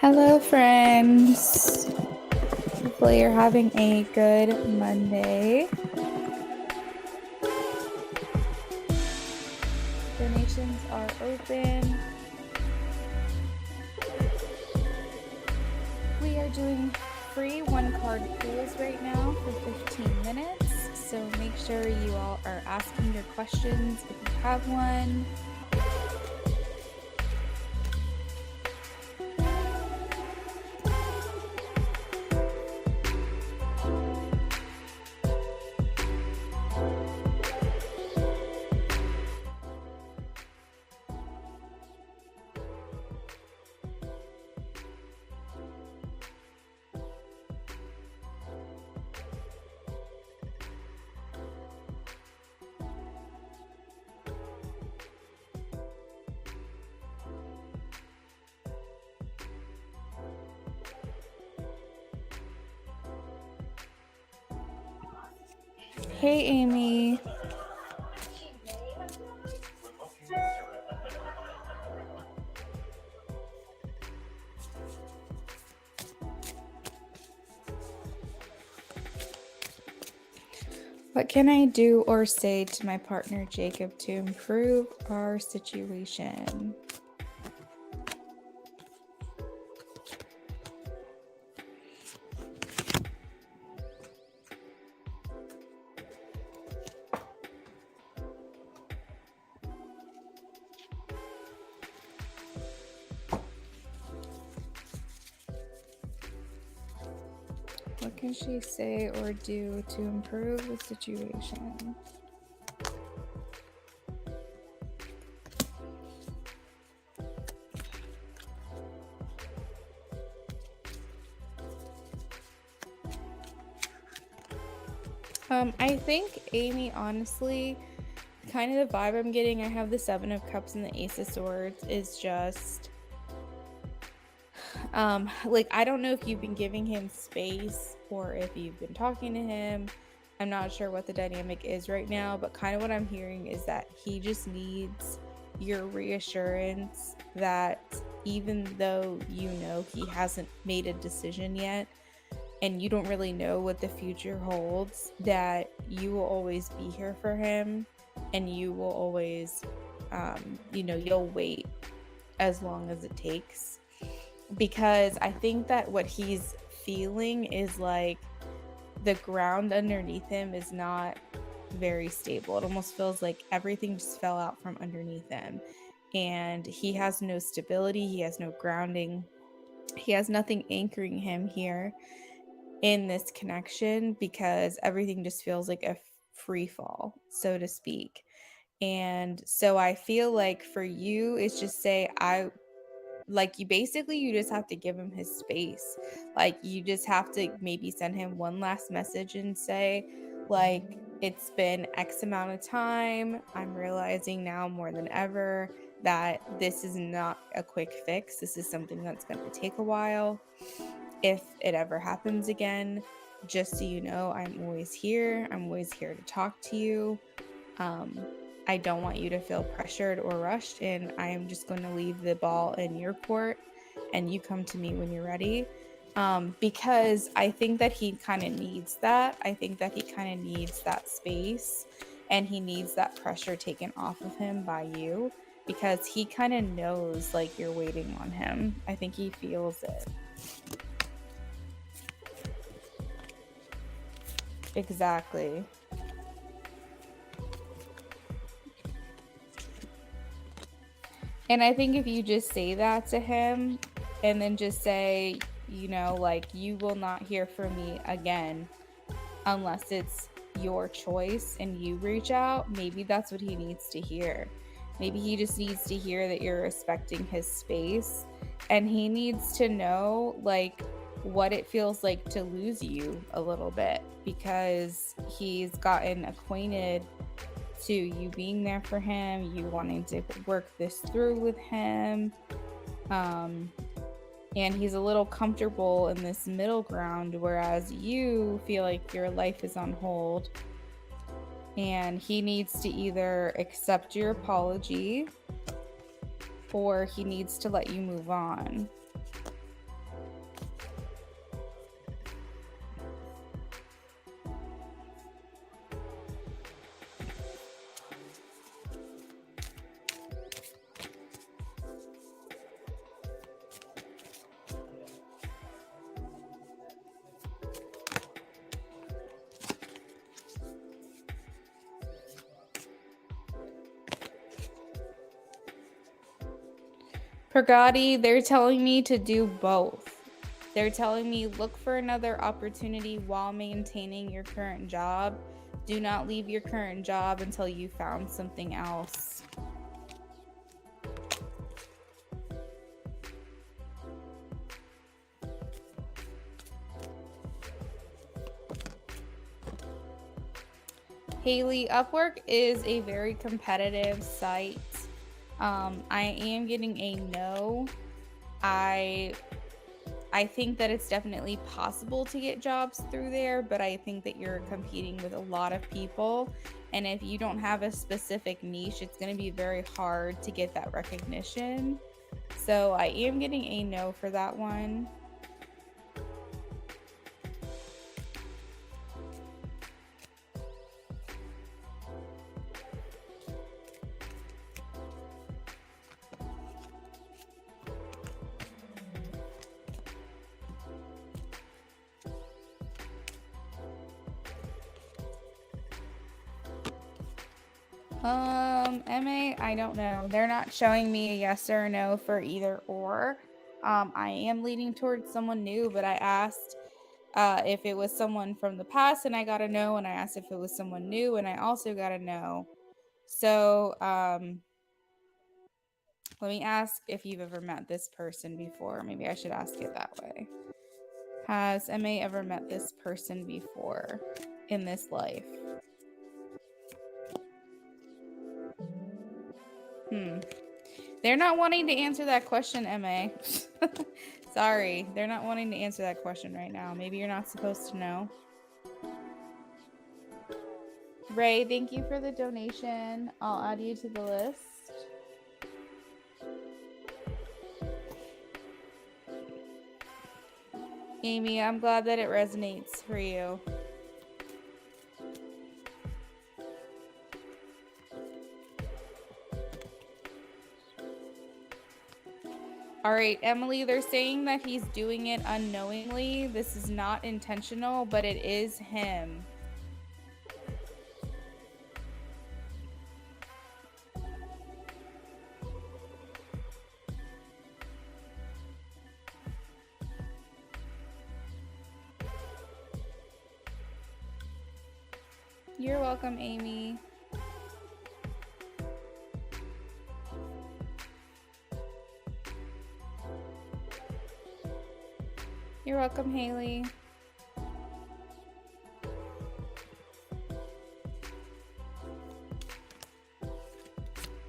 Hello, friends. Hopefully, you're having a good Monday. Donations are open. We are doing free one-card pools right now for 15 minutes. So make sure you all are asking your questions if you have one. Hey, Amy. What can I do or say to my partner Jacob to improve our situation? What can she say or do to improve the situation? I think, Amy, honestly, kind of the vibe I'm getting, I have the Seven of Cups and the Ace of Swords, is just, like, I don't know if you've been giving him space or if you've been talking to him. I'm not sure what the dynamic is right now, but kind of what I'm hearing is that he just needs your reassurance that even though you know he hasn't made a decision yet, and you don't really know what the future holds, that you will always be here for him, and you will always, you'll wait as long as it takes. Because I think that what he's feeling is like the ground underneath him is not very stable. It almost feels like everything just fell out from underneath him, and he has no stability, he has no grounding, he has nothing anchoring him here in this connection, because everything just feels like a free fall, so to speak. And so I feel like for you, it's just say, you just have to give him his space. Like, you just have to maybe send him one last message and say, like, it's been X amount of time. I'm realizing now more than ever that this is not a quick fix. This is something that's going to take a while. If it ever happens again, just so you know, I'm always here. I'm always here to talk to you. I don't want you to feel pressured or rushed, and I am just going to leave the ball in your court, and you come to me when you're ready. Because I think that he kind of needs that. I think that he kind of needs that space, and he needs that pressure taken off of him by you, because he kind of knows, like, you're waiting on him. I think he feels it. Exactly. And I think if you just say that to him, and then just say, like, you will not hear from me again unless it's your choice and you reach out, maybe that's what he needs to hear. Maybe he just needs to hear that you're respecting his space, and he needs to know, like, what it feels like to lose you a little bit, because he's gotten acquainted to you being there for him, you wanting to work this through with him, and he's a little comfortable in this middle ground, whereas you feel like your life is on hold, and he needs to either accept your apology or he needs to let you move on. Pragati, they're telling me to do both. They're telling me look for another opportunity while maintaining your current job. Do not leave your current job until you found something else. Haley, Upwork is a very competitive site. I am getting a no. I think that it's definitely possible to get jobs through there, but I think that you're competing with a lot of people. And if you don't have a specific niche, it's going to be very hard to get that recognition. So I am getting a no for that one. MA, I don't know. They're not showing me a yes or a no for either or. I am leaning towards someone new, but I asked if it was someone from the past and I got a no, and I asked if it was someone new and I also got a no. So let me ask if you've ever met this person before. Maybe I should ask it that way. Has MA ever met this person before in this life? They're not wanting to answer that question, MA. Sorry, they're not wanting to answer that question right now. Maybe you're not supposed to know. Ray, thank you for the donation. I'll add you to the list. Amy, I'm glad that it resonates for you. All right, Emily, they're saying that he's doing it unknowingly. This is not intentional, but it is him. You're welcome, Amy. You're welcome, Haley.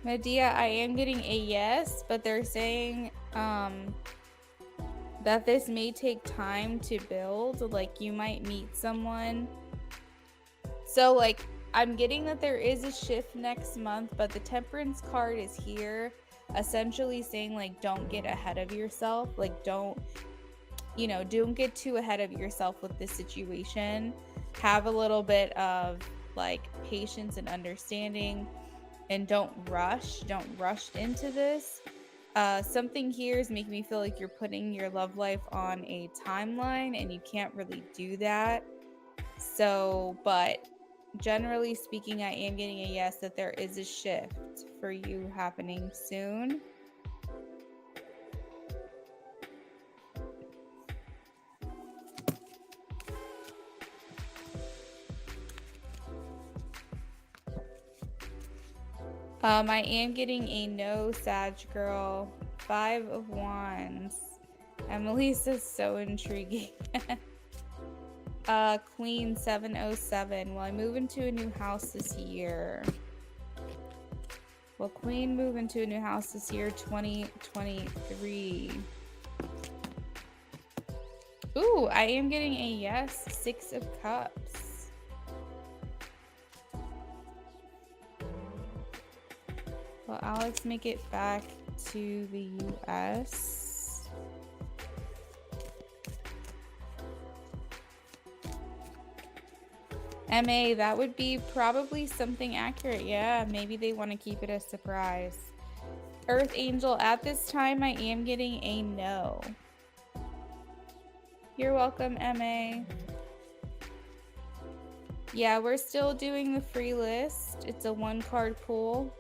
Medea, I am getting a yes, but they're saying that this may take time to build. Like, you might meet someone. So, like, I'm getting that there is a shift next month, but the temperance card is here, essentially saying, like, don't get ahead of yourself. Like, don't get too ahead of yourself with this situation. Have a little bit of, like, patience and understanding, and don't rush into this. Something here is making me feel like you're putting your love life on a timeline, and you can't really do that. So, but generally speaking, I am getting a yes that there is a shift for you happening soon. I am getting a no, Sag girl. 5 of Wands. Emily's is so intriguing. Queen 707. Will I move into a new house this year? Will Queen move into a new house this year, 2023? Ooh, I am getting a yes. 6 of Cups. Will Alex make it back to the US? MA, that would be probably something accurate. Yeah, maybe they want to keep it a surprise. Earth Angel, at this time, I am getting a no. You're welcome, MA. Yeah, we're still doing the free list. It's a 1-card pool.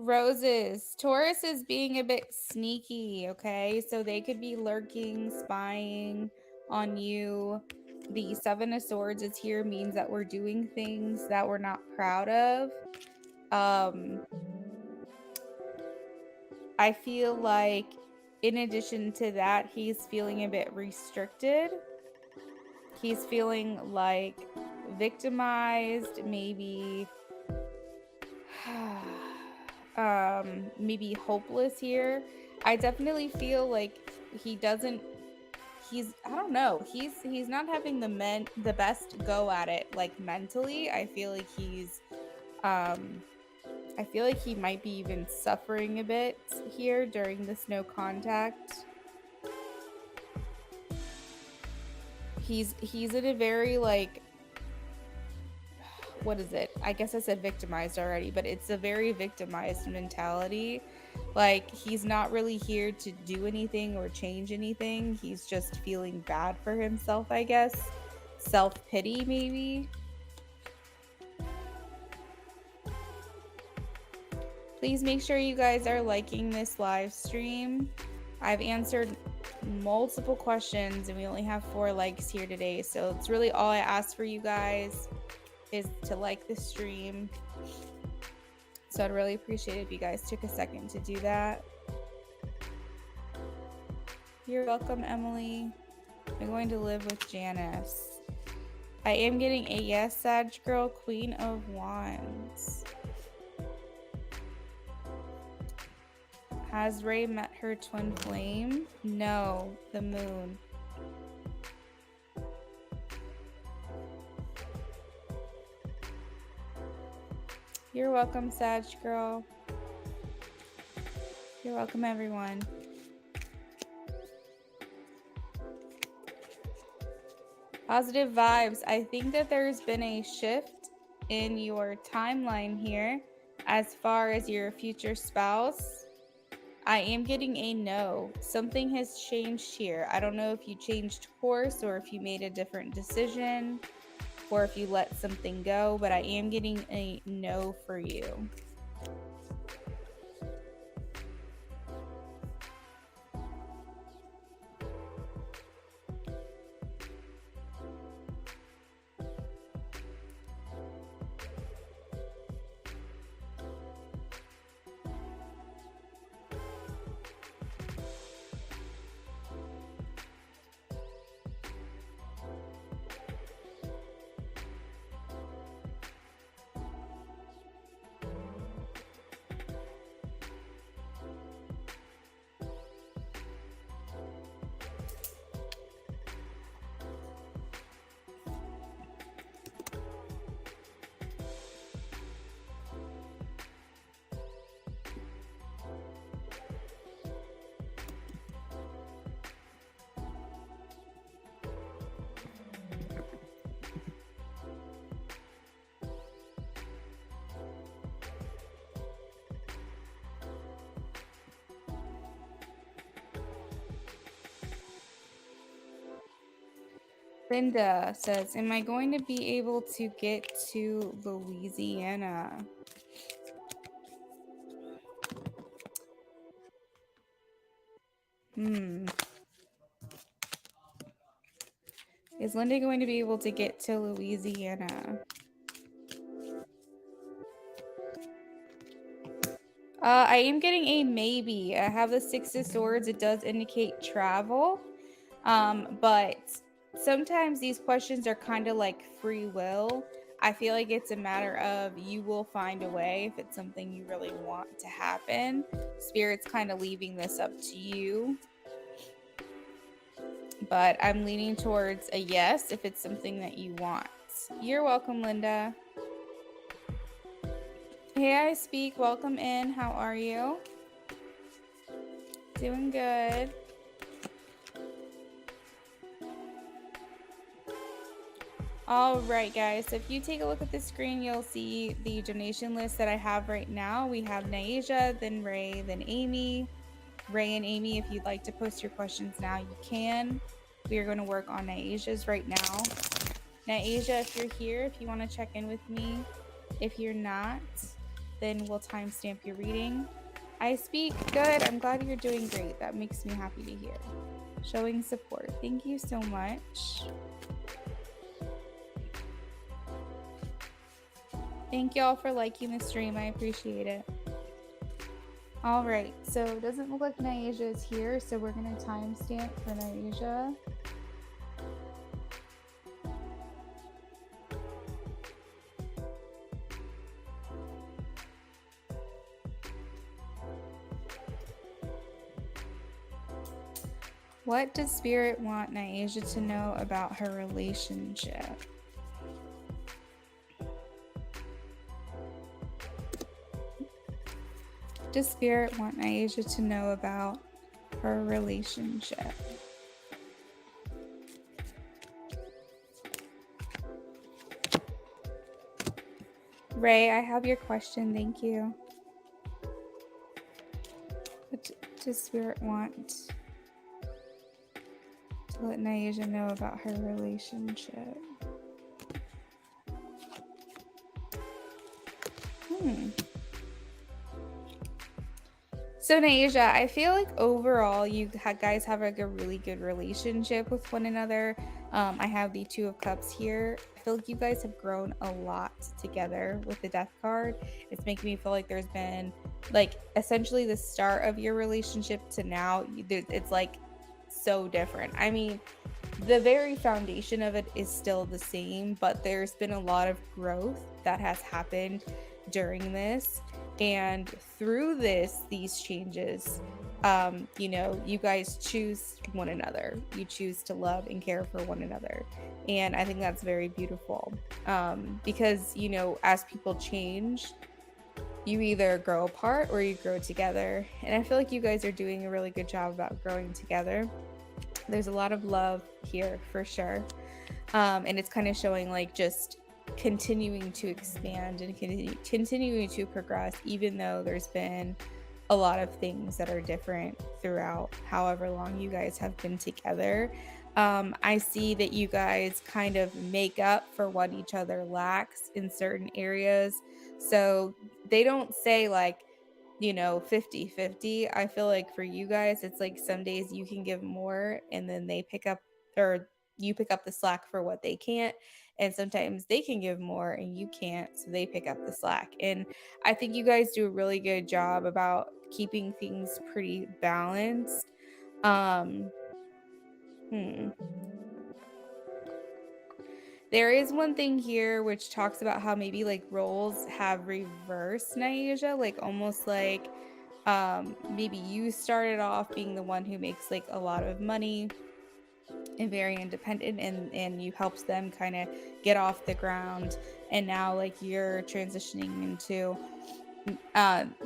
Roses. Taurus is being a bit sneaky, okay? So they could be lurking, spying on you. The Seven of Swords is here, means that we're doing things that we're not proud of. I feel like in addition to that, he's feeling a bit restricted. He's feeling like victimized, maybe maybe hopeless here. I definitely feel like I don't know, he's not having the best go at it, like mentally. I feel like he might be even suffering a bit here during this no contact. He's in a very, like, what is it? I guess I said victimized already, but it's a very victimized mentality. Like, he's not really here to do anything or change anything. He's just feeling bad for himself, I guess. Self-pity, maybe. Please make sure you guys are liking this live stream. I've answered multiple questions and we only have 4 likes here today, so it's really all I ask for you guys is to like the stream. So I'd really appreciate it if you guys took a second to do that. You're welcome, Emily. I'm going to live with Janice. I am getting a yes, Sag Girl, Queen of Wands. Has Ray met her twin flame? No, the moon. You're welcome, Sag Girl. You're welcome, everyone. Positive vibes. I think that there's been a shift in your timeline here as far as your future spouse. I am getting a no. Something has changed here. I don't know if you changed course or if you made a different decision or if you let something go, but I am getting a no for you. Linda says, am I going to be able to get to Louisiana? Is Linda going to be able to get to Louisiana? I am getting a maybe. I have the 6 of Swords. It does indicate travel. But sometimes these questions are kind of like free will. I feel like it's a matter of you will find a way if it's something you really want to happen. Spirit's kind of leaving this up to you. But I'm leaning towards a yes if it's something that you want. You're welcome, Linda. Hey, I speak. Welcome in. How are you? Doing good. All right, guys. So if you take a look at the screen, you'll see the donation list that I have right now. We have Naisha, then Ray, then Amy. Ray and Amy, if you'd like to post your questions now, you can. We are going to work on Naisha's right now. Naisha, if you're here, if you want to check in with me. If you're not, then we'll timestamp your reading. I speak. Good. I'm glad you're doing great. That makes me happy to hear. Showing support. Thank you so much. Thank y'all for liking the stream. I appreciate it. All right. So it doesn't look like Naija is here. So we're going to timestamp for Naija. What does Spirit want Naija to know about her relationship? Does Spirit want Naija to know about her relationship? Ray, I have your question. Thank you. What does Spirit want to let Naija know about her relationship? So Naija, I feel like overall you guys have like a really good relationship with one another. I have the Two of Cups here. I feel like you guys have grown a lot together with the Death card. It's making me feel like there's been like essentially the start of your relationship to now. It's like so different. I mean, the very foundation of it is still the same, but there's been a lot of growth that has happened during this. And through these changes, you know, you guys choose one another. You choose to love and care for one another. And I think that's very beautiful, because, you know, as people change, you either grow apart or you grow together. And I feel like you guys are doing a really good job about growing together. There's a lot of love here for sure. And it's kind of showing like just continuing to expand and continuing to progress, even though there's been a lot of things that are different throughout however long you guys have been together. I see that you guys kind of make up for what each other lacks in certain areas. So they don't say like, you know, 50-50. I feel like for you guys, it's like some days you can give more and then they pick up, or you pick up the slack for what they can't. And sometimes they can give more and you can't, so they pick up the slack. And I think you guys do a really good job about keeping things pretty balanced. There is one thing here which talks about how maybe like roles have reversed, Naija, like almost like maybe you started off being the one who makes like a lot of money and very independent, and you helped them kind of get off the ground, and now like you're transitioning into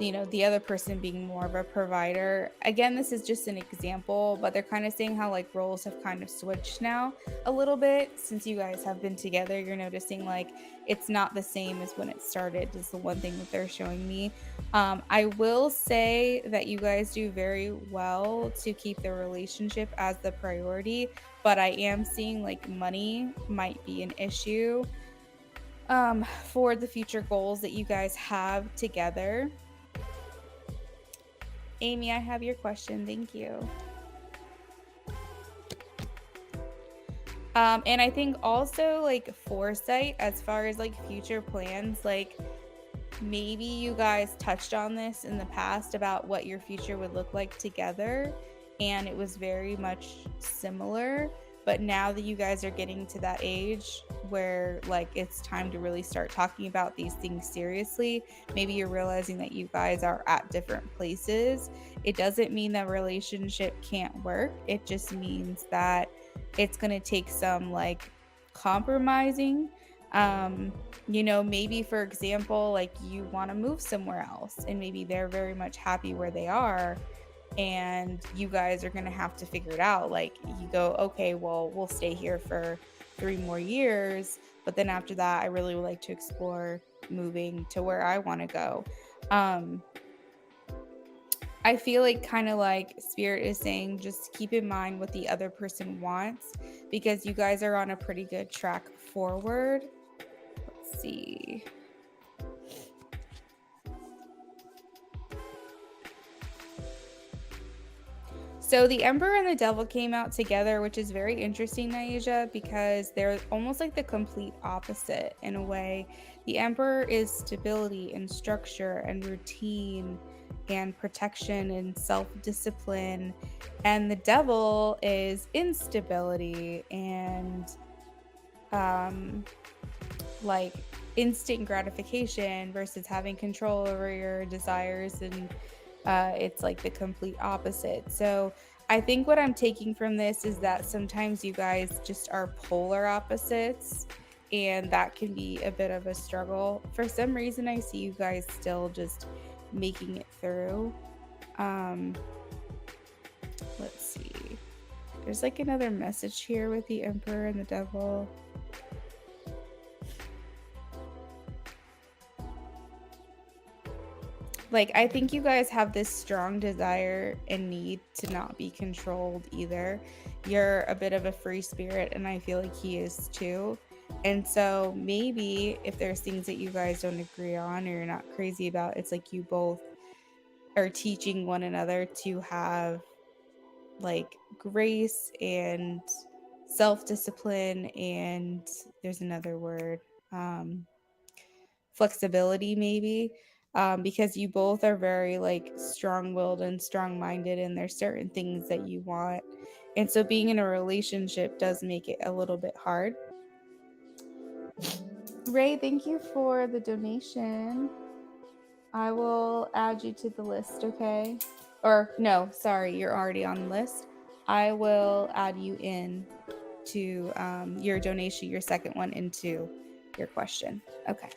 you know, the other person being more of a provider. Again, this is just an example, but they're kind of saying how like roles have kind of switched now a little bit since you guys have been together. You're noticing like it's not the same as when it started, is the one thing that they're showing me. I will say that you guys do very well to keep the relationship as the priority, but I am seeing like money might be an issue for the future goals that you guys have together. Amy, I have your question. Thank you. And I think also like foresight as far as like future plans, like maybe you guys touched on this in the past about what your future would look like together, and it was very much similar. But now that you guys are getting to that age where like it's time to really start talking about these things seriously, maybe you're realizing that you guys are at different places. It doesn't mean that relationship can't work. It just means that it's going to take some like compromising. You know, maybe for example, like you want to move somewhere else and maybe they're very much happy where they are, and you guys are going to have to figure it out. Like you go, okay, well, we'll stay here for 3 more years, but then after that I really would like to explore moving to where I want to go. I feel like kind of like Spirit is saying just keep in mind what the other person wants, because you guys are on a pretty good track forward. Let's see. So the Emperor and the Devil came out together, which is very interesting, Naija, because they're almost like the complete opposite in a way. The Emperor is stability and structure and routine and protection and self-discipline, and the Devil is instability and um like instant gratification versus having control over your desires, and it's like the complete opposite. So I think what I'm taking from this is that sometimes you guys just are polar opposites, and that can be a bit of a struggle. For some reason, I see you guys still just making it through. um let's see, there's like another message here with the Emperor and the Devil. Like, I think you guys have this strong desire and need to not be controlled either. You're a bit of a free spirit, and I feel like he is too. And so maybe if there's things that you guys don't agree on or you're not crazy about, it's like you both are teaching one another to have like grace and self-discipline, and there's another word, flexibility maybe, because you both are very like strong-willed and strong-minded, and there's certain things that you want, and so being in a relationship does make it a little bit hard. Ray, thank you for the donation. I will add you to the list, okay? Or no, sorry, you're already on the list. I will add you in to your donation, your second one, into your question. Okay.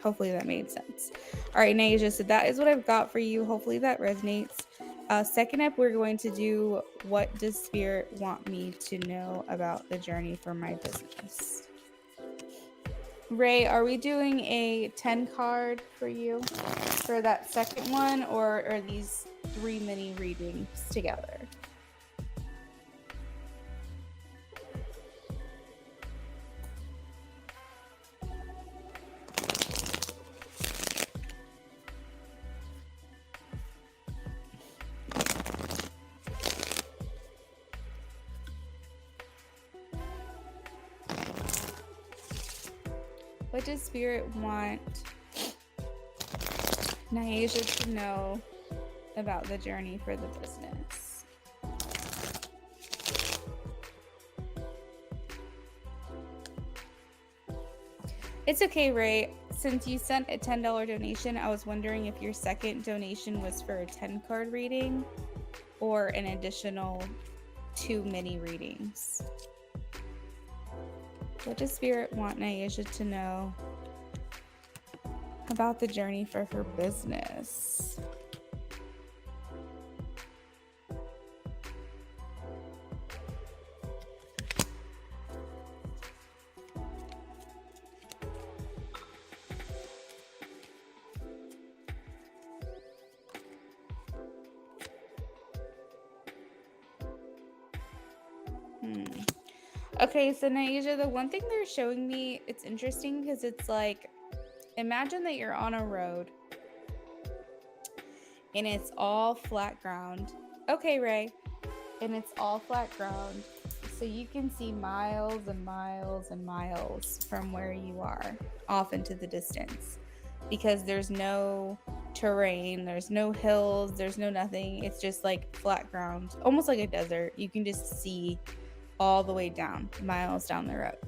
Hopefully that made sense. All right, Naija, so that is what I've got for you. Hopefully that resonates. Second up, we're going to do what does Spirit want me to know about the journey for my business? Ray, are we doing a 10 card for you for that second one, or are these 3 mini readings together? What does Spirit want Naija to know about the journey for the business? It's okay, Ray. Since you sent a $10 donation, I was wondering if your second donation was for a 10 card reading or an additional 2 mini readings. What does Spirit want Naija to know about the journey for her business? Okay, so Naija, the one thing they're showing me, it's interesting because it's like, imagine that you're on a road and it's all flat ground. Okay, Ray. And it's all flat ground. So you can see miles and miles and miles from where you are off into the distance, because there's no terrain, there's no hills, there's no nothing. It's just like flat ground, almost like a desert. You can just see all the way down, miles down the road.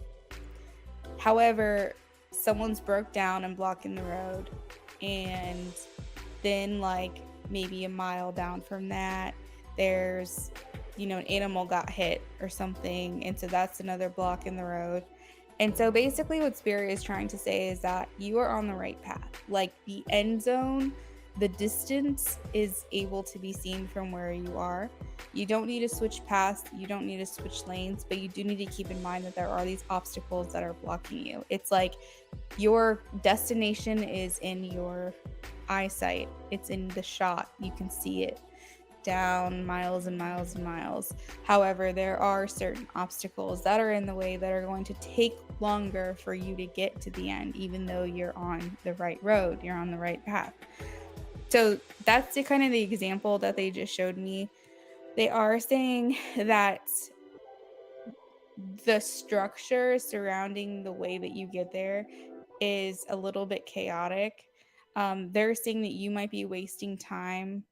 However, someone's broke down and blocking the road, and then like maybe a mile down from that, there's, you know, an animal got hit or something, and so that's another block in the road. And so basically what Spirit is trying to say is that you are on the right path. Like the end zone, the distance is able to be seen from where you are. You don't need to switch paths, you don't need to switch lanes, but you do need to keep in mind that there are these obstacles that are blocking you. It's like your destination is in your eyesight, it's in the shot, you can see it down miles and miles and miles. However, there are certain obstacles that are in the way that are going to take longer for you to get to the end, even though you're on the right road, you're on the right path. So that's the kind of the example that they just showed me. They are saying that the structure surrounding the way that you get there is a little bit chaotic. They're saying that you might be wasting time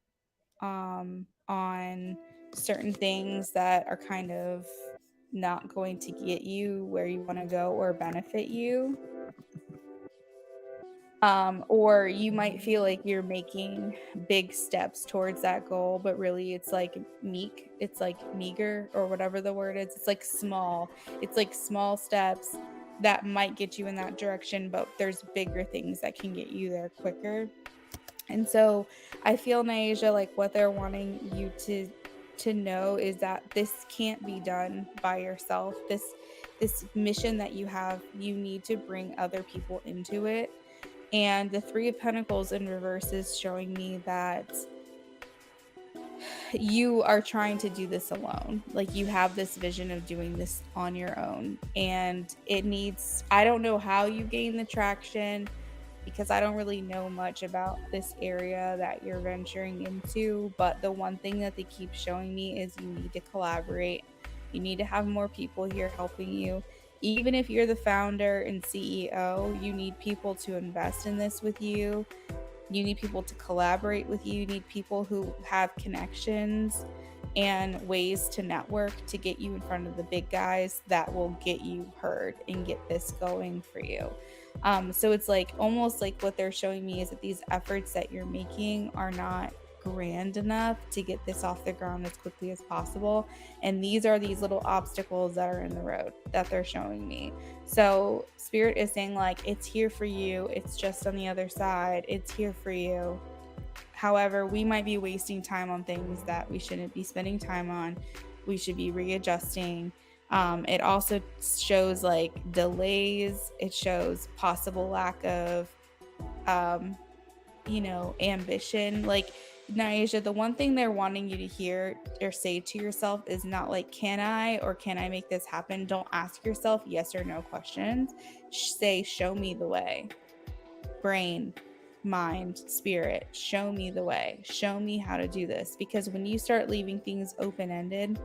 on certain things that are kind of not going to get you where you want to go or benefit you. Or you might feel like you're making big steps towards that goal, but really it's like it's like meager or whatever the word is. It's like small steps that might get you in that direction, but there's bigger things that can get you there quicker. And so I feel, Naisha, like what they're wanting you to know is that this can't be done by yourself. This mission that you have, you need to bring other people into it. And the Three of Pentacles in reverse is showing me that you are trying to do this alone. Like you have this vision of doing this on your own. And I don't know how you gain the traction because I don't really know much about this area that you're venturing into. But the one thing that they keep showing me is you need to collaborate. You need to have more people here helping you. Even if you're the founder and CEO, you need people to invest in this with you. You need people to collaborate with you. You need people who have connections and ways to network to get you in front of the big guys that will get you heard and get this going for you. So it's like almost like what they're showing me is that these efforts that you're making are not grand enough to get this off the ground as quickly as possible. And these are these little obstacles that are in the road that they're showing me. So Spirit is saying like, it's here for you. It's just on the other side. It's here for you. However, we might be wasting time on things that we shouldn't be spending time on. We should be readjusting. It also shows like delays. It shows possible lack of, ambition. Like, Naisha, the one thing they're wanting you to hear or say to yourself is not like, can I make this happen? Don't ask yourself yes or no questions. Say, show me the way. Brain, mind, spirit, show me the way. Show me how to do this. Because when you start leaving things open-ended,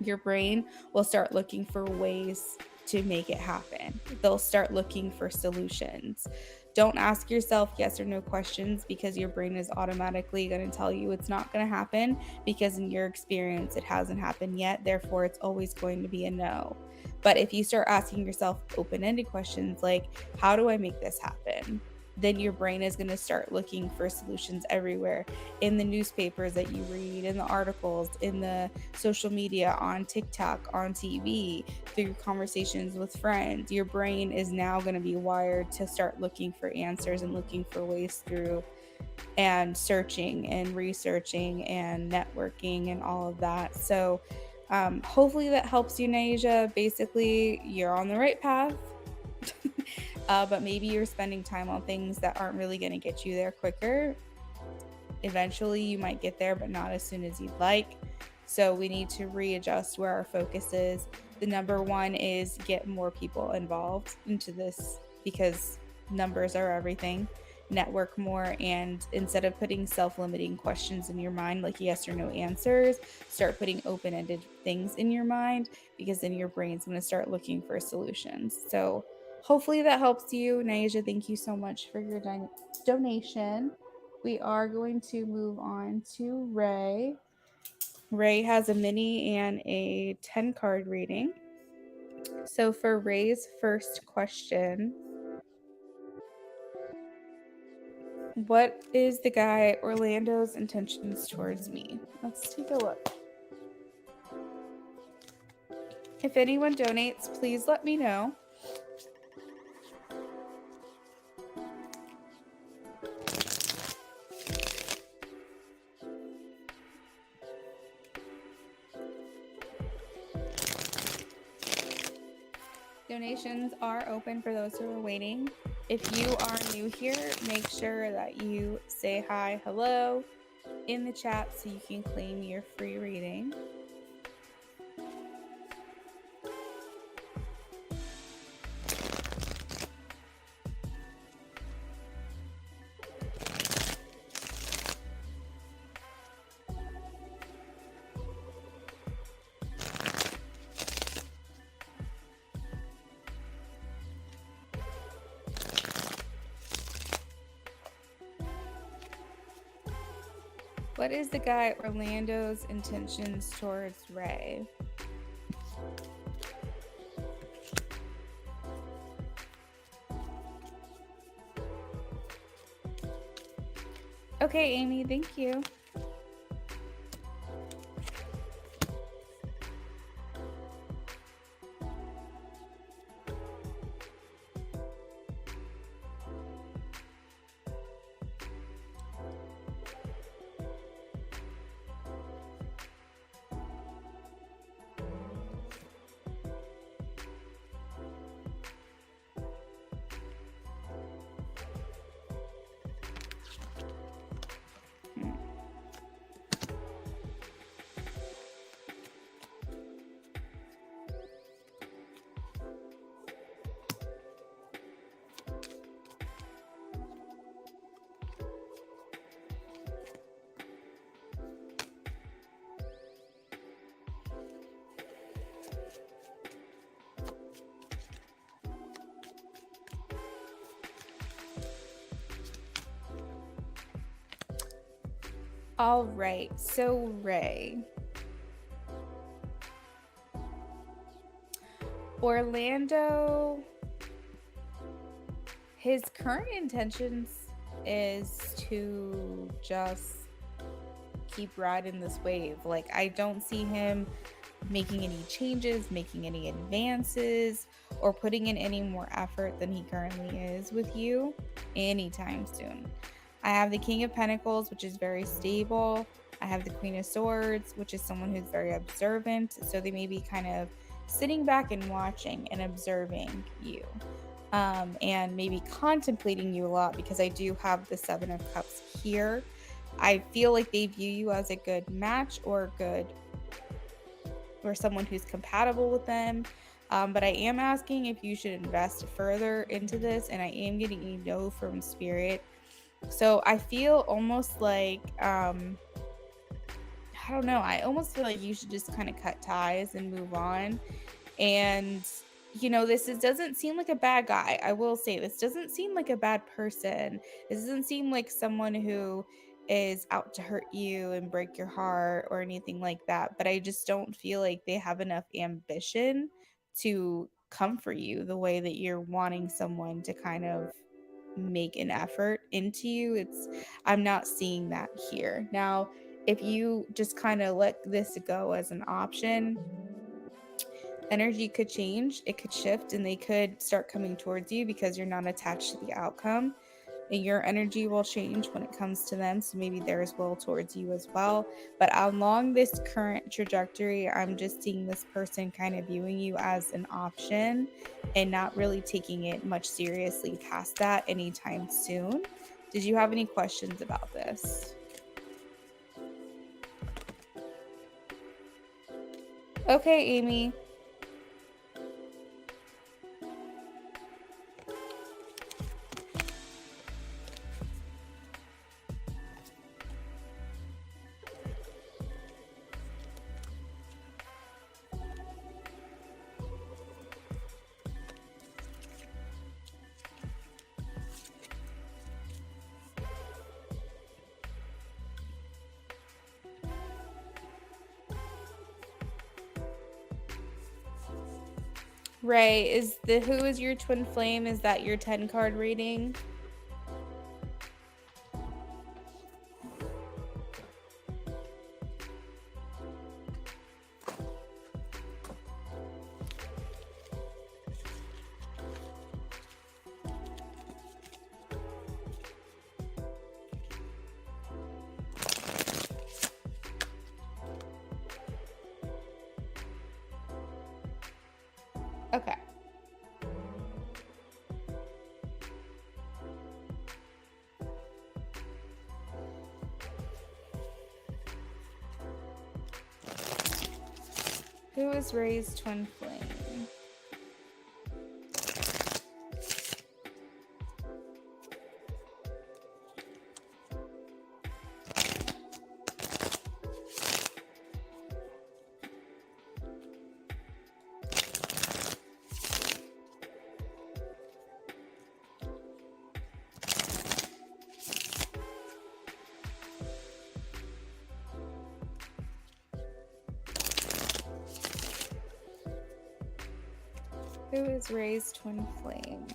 your brain will start looking for ways to make it happen. They'll start looking for solutions. Don't ask yourself yes or no questions because your brain is automatically going to tell you it's not going to happen because in your experience it hasn't happened yet. Therefore, it's always going to be a no. But if you start asking yourself open-ended questions like, how do I make this happen? Then your brain is going to start looking for solutions everywhere, in the newspapers that you read, in the articles, in the social media, on TikTok, on TV, through conversations with friends. Your brain is now going to be wired to start looking for answers and looking for ways through, and searching and researching and networking and all of that. So hopefully that helps you, Naisha. Basically, you're on the right path. But maybe you're spending time on things that aren't really going to get you there quicker. Eventually you might get there, but not as soon as you'd like. So we need to readjust where our focus is. The number one is get more people involved into this because numbers are everything. Network more, and instead of putting self-limiting questions in your mind like yes or no answers, start putting open-ended things in your mind, because then your brain's going to start looking for solutions. So hopefully that helps you. Naisha, thank you so much for your donation. We are going to move on to Ray. Ray has a mini and a 10 card reading. So for Ray's first question, what is the guy Orlando's intentions towards me? Let's take a look. If anyone donates, please let me know. Donations are open for those who are waiting. If you are new here, make sure that you say hi, hello in the chat so you can claim your free reading. What is the guy Orlando's intentions towards Ray? Okay, Amy, thank you. All right, so Ray. Orlando, his current intentions is to just keep riding this wave. Like, I don't see him making any changes, making any advances, or putting in any more effort than he currently is with you anytime soon. I have the King of Pentacles, which is very stable. I have the Queen of Swords, which is someone who's very observant. So they may be kind of sitting back and watching and observing you, and maybe contemplating you a lot, because I do have the Seven of Cups here. I feel like they view you as a good match or someone who's compatible with them. But I am asking if you should invest further into this, and I am getting a no from Spirit. So I feel almost like, I don't know, I almost feel like you should just kind of cut ties and move on. And, this doesn't seem like a bad guy. I will say, this doesn't seem like a bad person. This doesn't seem like someone who is out to hurt you and break your heart or anything like that. But I just don't feel like they have enough ambition to come for you the way that you're wanting someone to kind of make an effort into you. I'm not seeing that here. Now, if you just kind of let this go as an option, energy could change, it could shift, and they could start coming towards you because you're not attached to the outcome. And your energy will change when it comes to them, so maybe theirs will towards you as well. But along this current trajectory, I'm just seeing this person kind of viewing you as an option and not really taking it much seriously past that anytime soon. Did you have any questions about this? Okay, Amy. Ray, who is your twin flame? Is that your 10 card reading? Okay. Who is Ray's twin flame? Who is Ray's twin flame?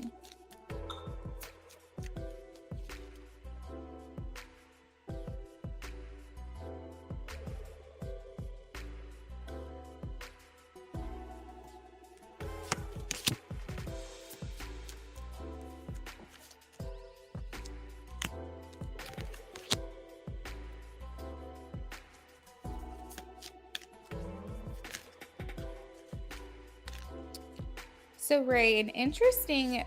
So Ray, an interesting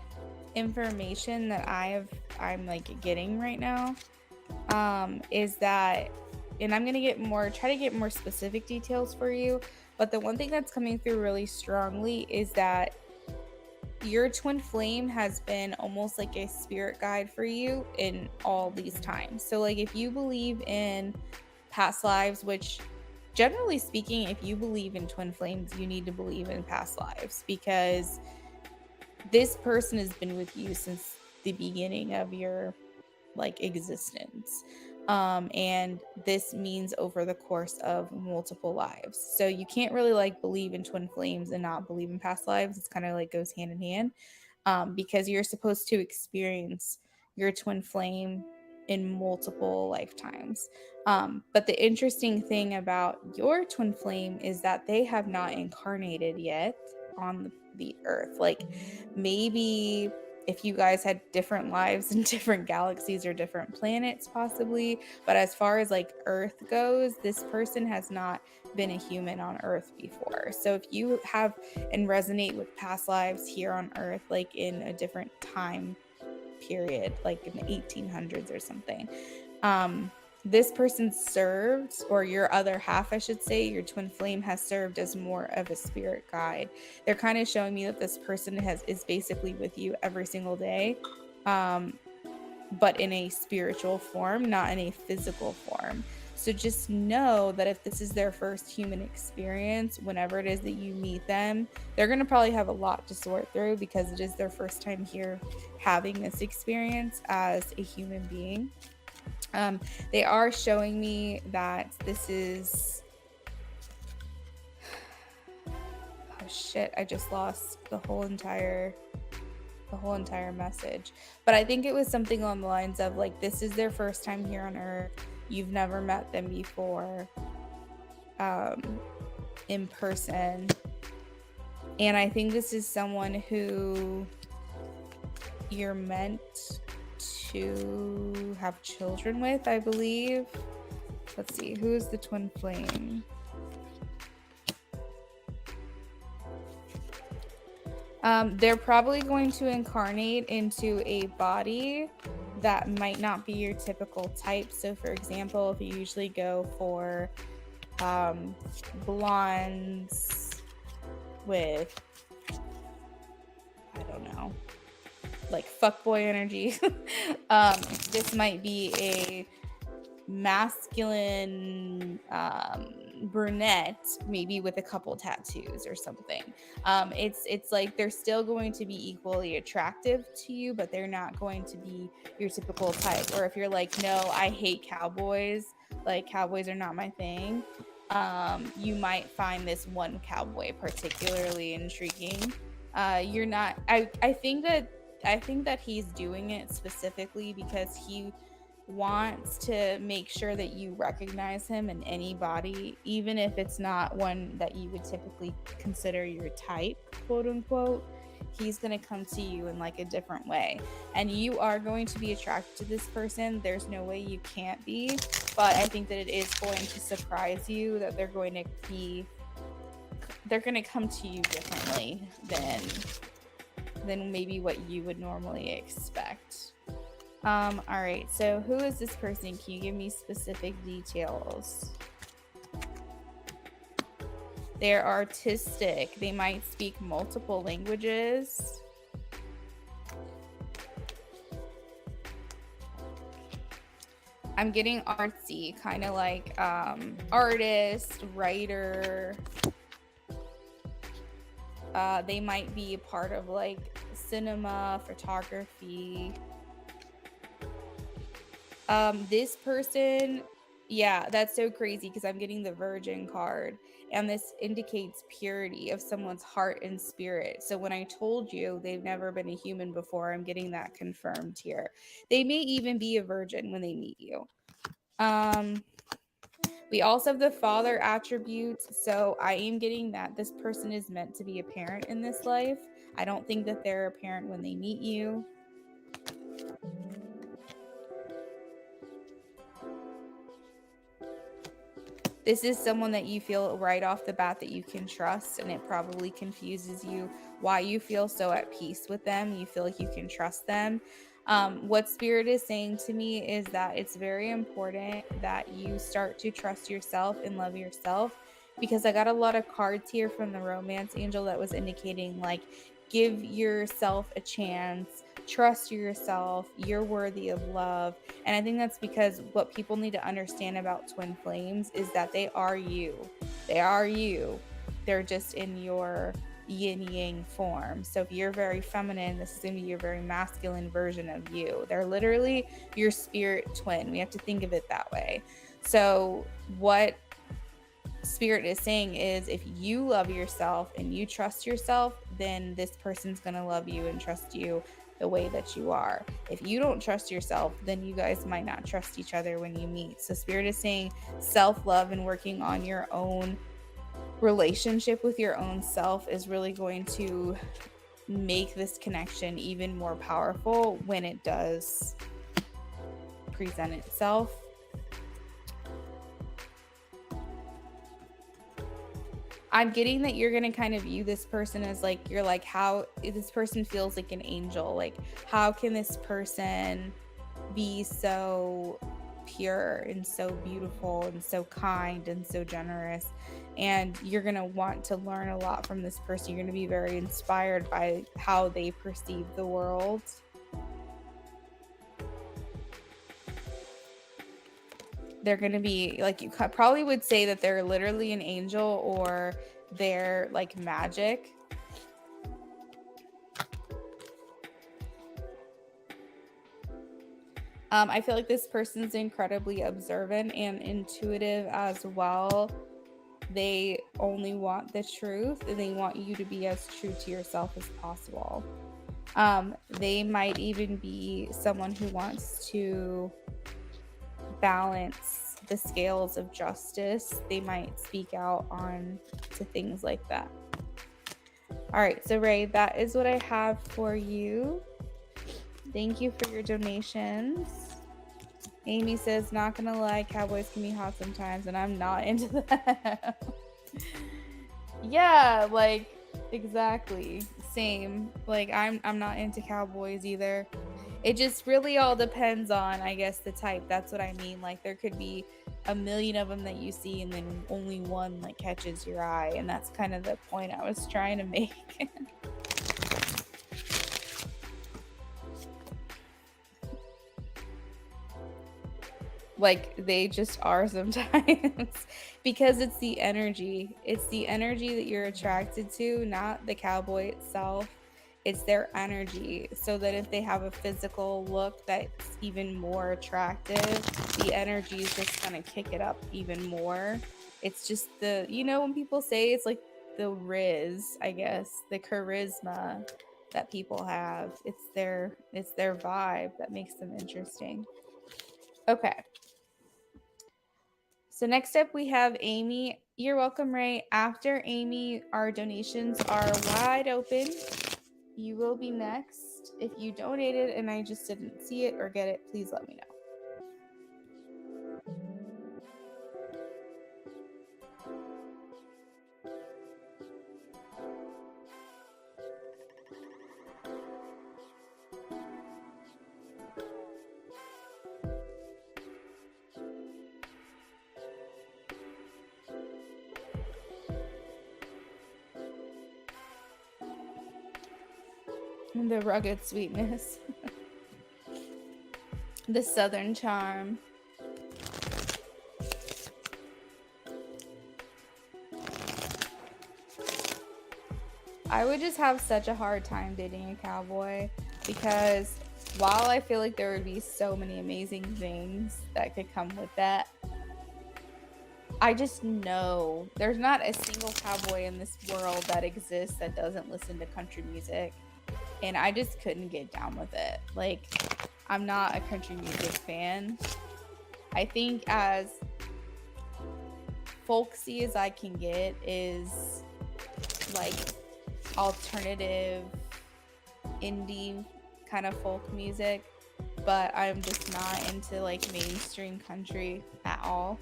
information that I'm like getting right now is that, and I'm gonna try to get more specific details for you, but the one thing that's coming through really strongly is that your twin flame has been almost like a spirit guide for you in all these times. So like if you believe in past lives, which generally speaking, if you believe in twin flames, you need to believe in past lives, because this person has been with you since the beginning of your like existence. And this means over the course of multiple lives. So you can't really like believe in twin flames and not believe in past lives. It's kind of like goes hand in hand, because you're supposed to experience your twin flame in multiple lifetimes. But the interesting thing about your twin flame is that they have not incarnated yet on the earth. Like maybe if you guys had different lives in different galaxies or different planets, possibly. But as far as like Earth goes, this person has not been a human on Earth before. So if you have and resonate with past lives here on Earth, like in a different time period, like in the 1800s or something, this person served, or your other half, I should say, your twin flame has served as more of a spirit guide. They're kind of showing me that this person is basically with you every single day, but in a spiritual form, not in a physical form. So just know that if this is their first human experience, whenever it is that you meet them, they're going to probably have a lot to sort through, because it is their first time here having this experience as a human being. They are showing me that this is, oh shit, I just lost the whole entire message. But I think it was something along the lines of like, this is their first time here on Earth. You've never met them before in person. And I think this is someone who you're meant to have children with, I believe. Let's see, who is the twin flame? They're probably going to incarnate into a body that might not be your typical type. So for example, if you usually go for blondes with, I don't know, like fuckboy energy, this might be a masculine brunette, maybe with a couple tattoos or something. It's like they're still going to be equally attractive to you, but they're not going to be your typical type. Or if you're like, no, I hate cowboys, like cowboys are not my thing, you might find this one cowboy particularly intriguing. You're not, I think that he's doing it specifically because he wants to make sure that you recognize him in any body, even if it's not one that you would typically consider your type, quote unquote. He's going to come to you in like a different way, and you are going to be attracted to this person. There's no way you can't be, but I think that it is going to surprise you that they're going to come to you differently than maybe what you would normally expect. All right, so who is this person? Can you give me specific details? They're artistic. They might speak multiple languages. I'm getting artsy, kind of like artist, writer. They might be a part of like cinema, photography. This person Yeah, that's so crazy because I'm getting the Virgin card, and this indicates purity of someone's heart and spirit. So when I told you they've never been a human before, I'm getting that confirmed here. They may even be a virgin when they meet you. We also have the father attributes. So I am getting that this person is meant to be a parent in this life. I don't think that they're a parent when they meet you. This is someone that you feel right off the bat that you can trust, and it probably confuses you why you feel so at peace with them. You feel like you can trust them. What Spirit is saying to me is that it's very important that you start to trust yourself and love yourself, because I got a lot of cards here from the romance angel that was indicating like, give yourself a chance, trust yourself, you're worthy of love. And I think that's because what people need to understand about twin flames is that they are you. They are you. They're just in your yin yang form. So if you're very feminine, this is going to be your very masculine version of you. They're literally your spirit twin. We have to think of it that way. So what Spirit is saying is, if you love yourself and you trust yourself, then this person's going to love you and trust you the way that you are. If you don't trust yourself, then you guys might not trust each other when you meet. So Spirit is saying self-love and working on your own relationship with your own self is really going to make this connection even more powerful when it does present itself. I'm getting that you're going to kind of view this person as like, you're like, how this person feels like an angel. Like, how can this person be so pure and so beautiful and so kind and so generous? And you're going to want to learn a lot from this person. You're going to be very inspired by how they perceive the world. They're going to be like, you probably would say that they're literally an angel, or they're like magic. I feel like this person's incredibly observant and intuitive as well. They only want the truth, and they want you to be as true to yourself as possible. They might even be someone who wants to balance the scales of justice. They might speak out on to things like that. All right, so Ray, that is what I have for you. Thank you for your donations. Amy says, not gonna lie, cowboys can be hot sometimes, and I'm not into that. Yeah, like, exactly. Same. Like, I'm not into cowboys either. It just really all depends on, I guess, the type. That's what I mean. Like, there could be a million of them that you see, and then only one like catches your eye, and that's kind of the point I was trying to make. Like, they just are sometimes. Because it's the energy. It's the energy that you're attracted to, not the cowboy itself. It's their energy. So that if they have a physical look that's even more attractive, the energy is just gonna kick it up even more. It's just the, you know, when people say it's like the riz, I guess, the charisma that people have. It's their vibe that makes them interesting. Okay. So next up we have Amy. You're welcome, Ray. After Amy, our donations are wide open. You will be next. If you donated and I just didn't see it or get it, please let me know. The rugged sweetness. The southern charm. I would just have such a hard time dating a cowboy, because while I feel like there would be so many amazing things that could come with that, I just know there's not a single cowboy in this world that exists that doesn't listen to country music. And I just couldn't get down with it. Like, I'm not a country music fan. I think as folksy as I can get is like alternative indie kind of folk music, but I'm just not into like mainstream country at all.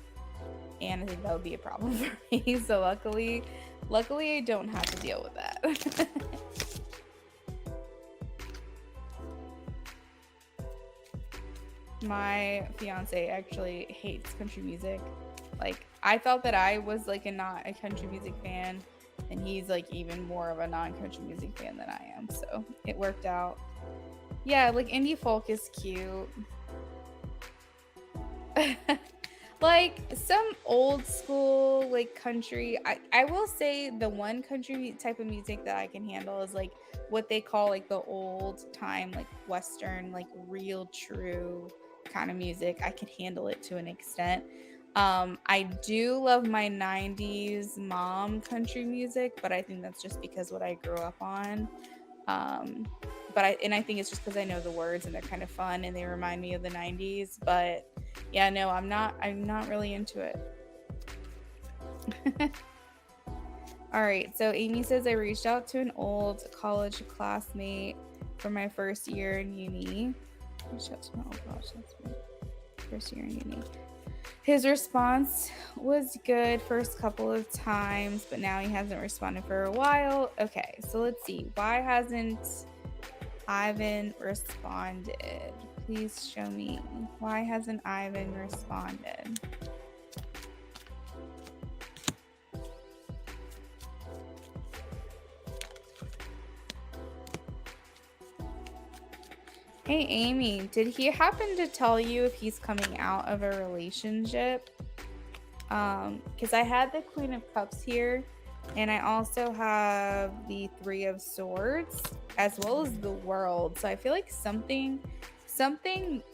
And I think that would be a problem for me. So luckily I don't have to deal with that. My fiance actually hates country music. Like, I thought that I was like not a country music fan, and he's like even more of a non-country music fan than I am. So it worked out. Yeah, like indie folk is cute. Like some old school like country. I will say the one country type of music that I can handle is like what they call like the old time like western, like real true kind of music. I can handle it to an extent. I do love my 90s mom country music, but I think that's just because what I grew up on. Um, I think it's just because I know the words and they're kind of fun and they remind me of the 90s. But yeah, no, I'm not really into it. All right, so Amy says I reached out to an old college classmate for my first year in uni. Reached out to my old college classmate first year in uni. His response was good first couple of times, but now he hasn't responded for a while. Okay, so let's see. Why hasn't Ivan responded? Please show me. Why hasn't Ivan responded? Hey, Amy, did he happen to tell you if he's coming out of a relationship? Because I had the Queen of Cups here, and I also have the Three of Swords, as well as the World. So I feel like something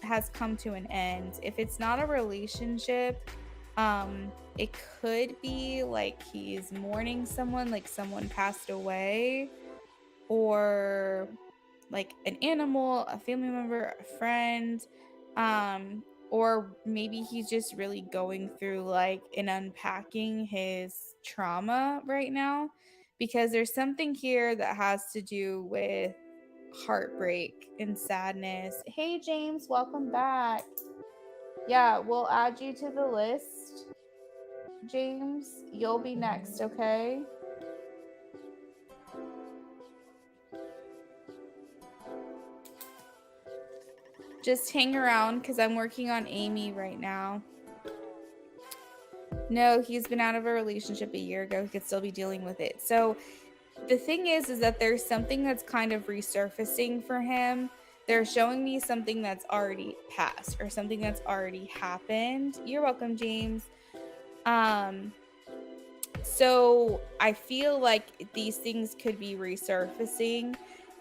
has come to an end. If it's not a relationship, it could be like he's mourning someone, like someone passed away, or like an animal, a family member, a friend, or maybe he's just really going through like and unpacking his trauma right now, because there's something here that has to do with heartbreak and sadness. Hey James, welcome back. Yeah, we'll add you to the list. James, you'll be next, okay? Just hang around because I'm working on Amy right now. No, he's been out of a relationship a year ago. He could still be dealing with it. So the thing is that there's something that's kind of resurfacing for him. They're showing me something that's already passed or something that's already happened. You're welcome, James. So I feel like these things could be resurfacing.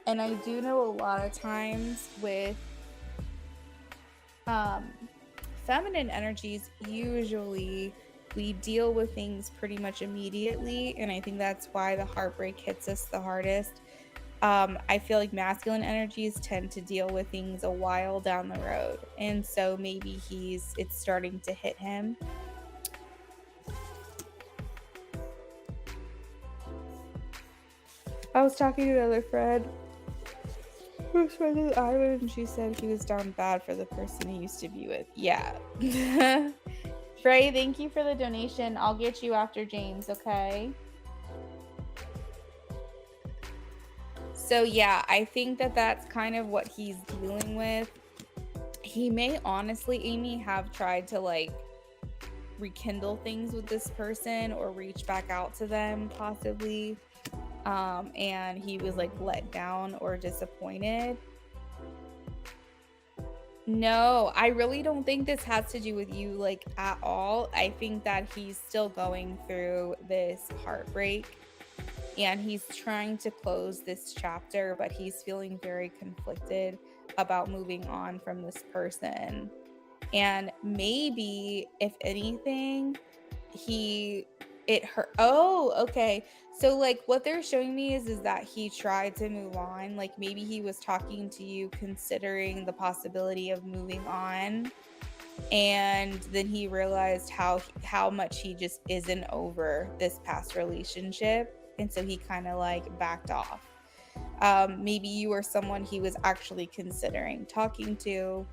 And I do know a lot of times with feminine energies, usually we deal with things pretty much immediately, and I think that's why the heartbreak hits us the hardest. I feel like masculine energies tend to deal with things a while down the road, and so maybe it's starting to hit him. I was talking to another friend who's friend with Ivan, and she said he was down bad for the person he used to be with. Yeah. Frey, thank you for the donation. I'll get you after James, okay? So yeah, I think that that's kind of what he's dealing with. He may honestly, Amy, have tried to like rekindle things with this person or reach back out to them possibly. And he was like let down or disappointed. No, I really don't think this has to do with you like at all. I think that he's still going through this heartbreak and he's trying to close this chapter, but he's feeling very conflicted about moving on from this person. And maybe, if anything, it hurt. Oh, okay. So like what they're showing me is that he tried to move on. Like maybe he was talking to you considering the possibility of moving on, and then he realized how much he just isn't over this past relationship, and so he kind of like backed off. Maybe you were someone he was actually considering talking to,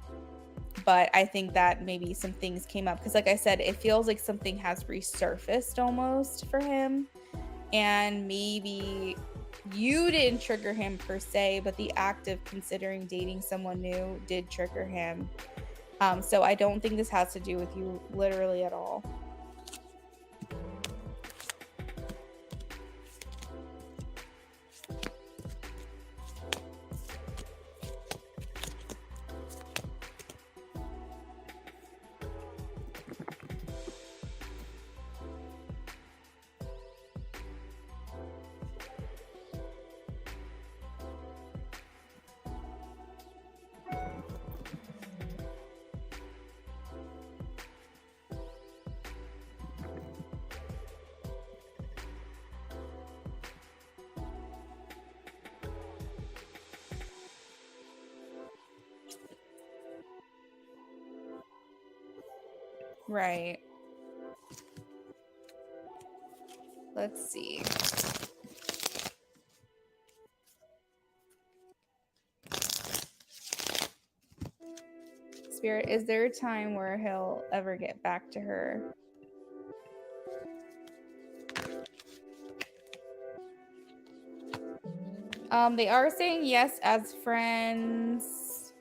but I think that maybe some things came up because, like I said, it feels like something has resurfaced almost for him, and maybe you didn't trigger him per se, but the act of considering dating someone new did trigger him. So I don't think this has to do with you literally at all. Right. Let's see. Spirit, is there a time where he'll ever get back to her? They are saying yes as friends.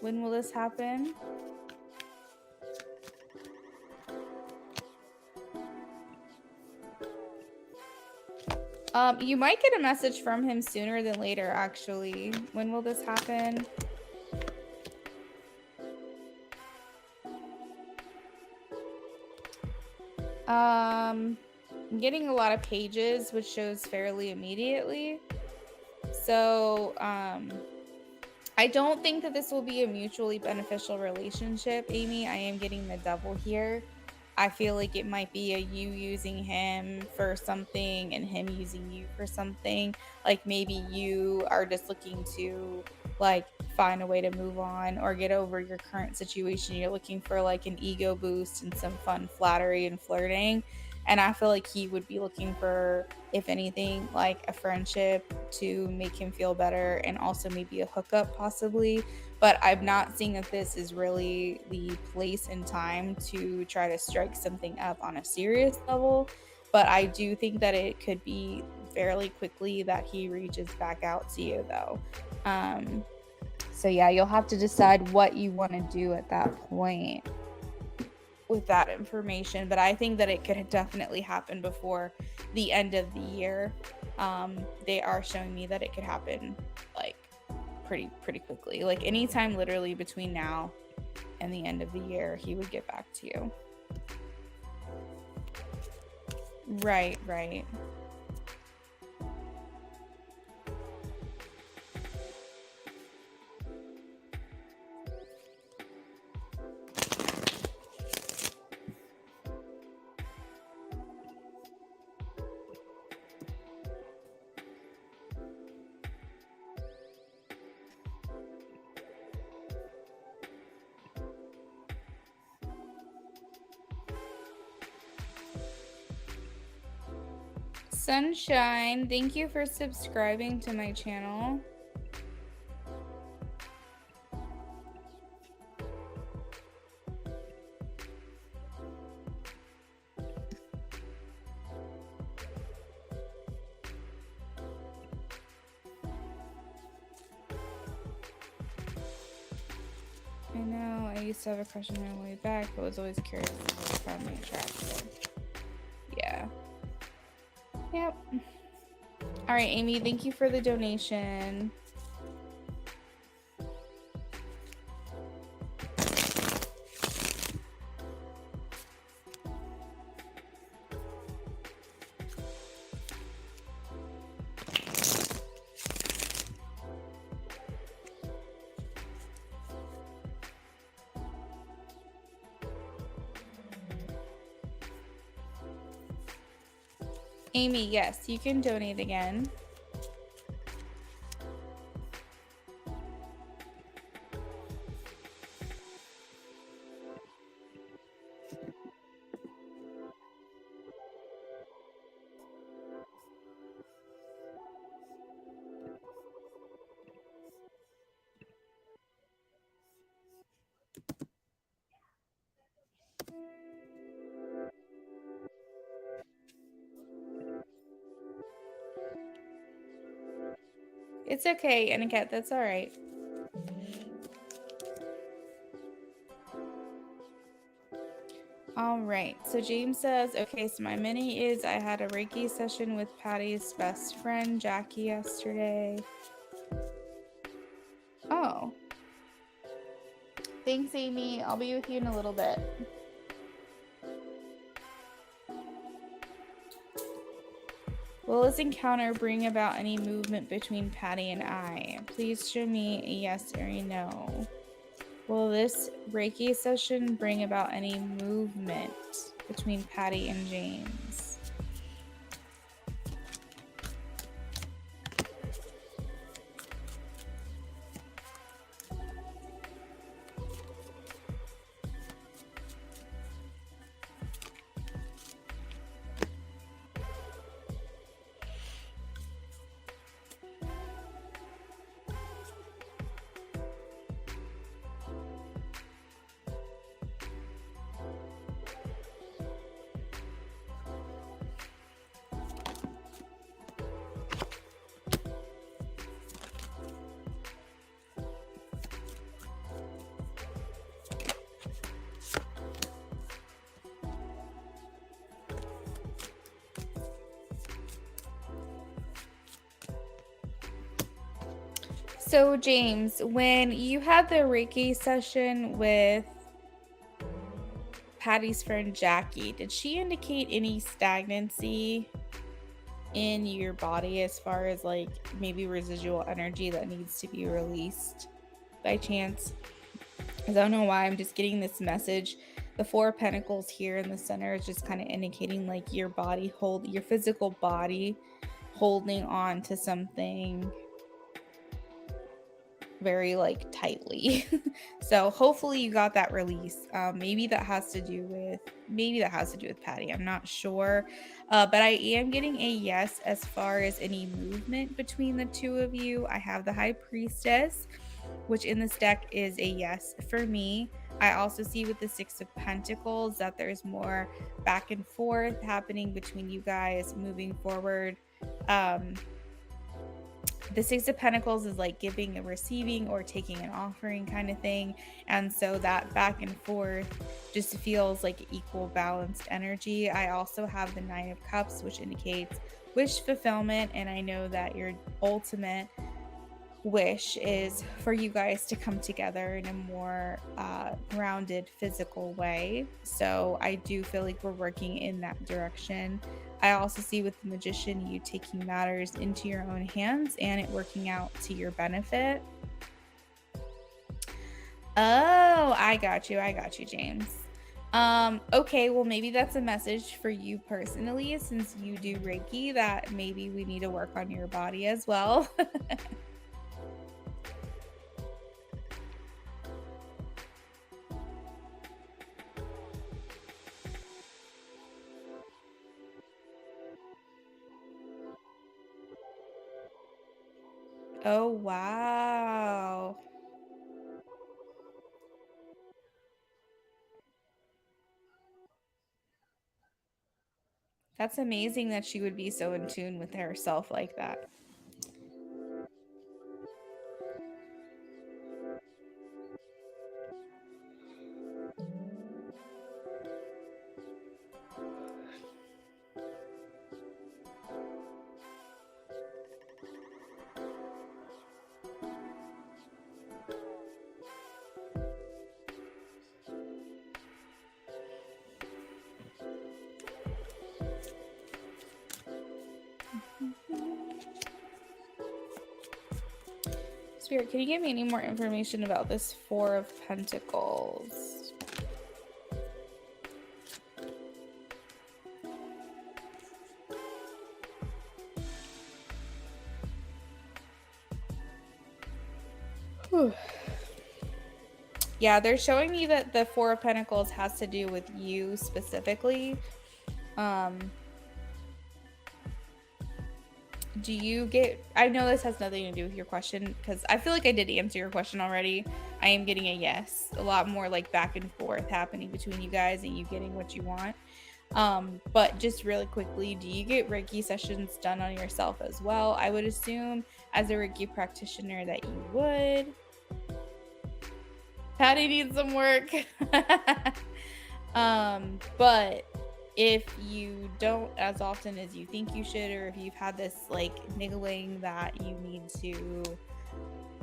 When will this happen? You might get a message from him sooner than later, actually. When will this happen? I'm getting a lot of pages, which shows fairly immediately. So, I don't think that this will be a mutually beneficial relationship, Amy. I am getting the double here. I feel like it might be a you using him for something and him using you for something. Like maybe you are just looking to like find a way to move on or get over your current situation. You're looking for like an ego boost and some fun flattery and flirting. And I feel like he would be looking for, if anything, like a friendship to make him feel better and also maybe a hookup possibly. But I'm not seeing that this is really the place and time to try to strike something up on a serious level. But I do think that it could be fairly quickly that he reaches back out to you though. So yeah, you'll have to decide what you want to do at that point with that information, but I think that it could definitely happen before the end of the year. They are showing me that it could happen like pretty quickly, like anytime literally between now and the end of the year he would get back to you. Right. Sunshine, thank you for subscribing to my channel. I know, I used to have a crush on her on the way back, but was always curious if I found me attractive. Yeah. Yep. All right, Amy, thank you for the donation. Amy, yes, you can donate again. It's okay, Aniket, that's all right. All right, so James says, okay, so my mini is I had a Reiki session with Patty's best friend, Jackie, yesterday. Oh. Thanks, Amy. I'll be with you in a little bit. Will this encounter bring about any movement between Patty and I? Please show me a yes or a no. Will this Reiki session bring about any movement between Patty and James? So, James, when you had the Reiki session with Patty's friend Jackie, did she indicate any stagnancy in your body as far as like maybe residual energy that needs to be released by chance? Because I don't know why I'm just getting this message. The Four of Pentacles here in the center is just kind of indicating like your physical body holding on to something very like tightly. So hopefully you got that release. Maybe that has to do with Patty. I'm not sure. But I am getting a yes as far as any movement between the two of you. I have the High Priestess, which in this deck is a yes for me. I also see with the Six of Pentacles that there's more back and forth happening between you guys moving forward. The Six of Pentacles is like giving and receiving or taking an offering kind of thing. And so that back and forth just feels like equal balanced energy. I also have the Nine of Cups, which indicates wish fulfillment. And I know that your ultimate wish is for you guys to come together in a more grounded physical way. So I do feel like we're working in that direction. I also see with the Magician you taking matters into your own hands and it working out to your benefit. Oh, I got you, James. Okay, well maybe that's a message for you personally, since you do Reiki, that maybe we need to work on your body as well. Oh, wow. That's amazing that she would be so in tune with herself like that. Spirit, can you give me any more information about this Four of Pentacles? Yeah, they're showing me that the Four of Pentacles has to do with you specifically. Do you get, I know this has nothing to do with your question because I feel like I did answer your question already. I am getting a yes. A lot more like back and forth happening between you guys and you getting what you want. But just really quickly, do you get Reiki sessions done on yourself as well? I would assume as a Reiki practitioner that you would. Patty needs some work. But if you don't as often as you think you should, or if you've had this like niggling that you need to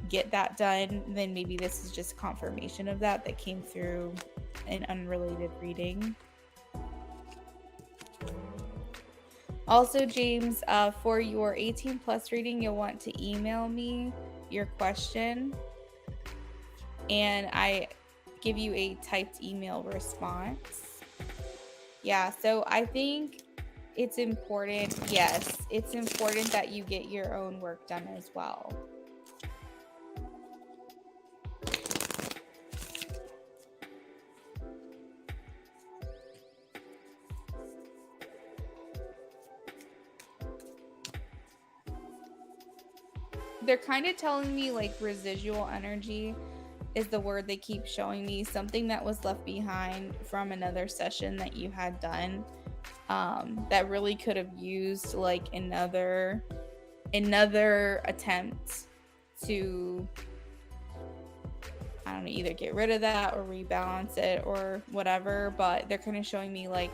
get that done, then maybe this is just confirmation of that came through an unrelated reading. Also, James, for your 18 plus reading, you'll want to email me your question and I give you a typed email response. Yeah, so I think it's important, yes, it's important that you get your own work done as well. They're kind of telling me like residual energy is the word they keep showing me, something that was left behind from another session that you had done that really could have used like another attempt to, I don't know, either get rid of that or rebalance it or whatever. But they're kind of showing me like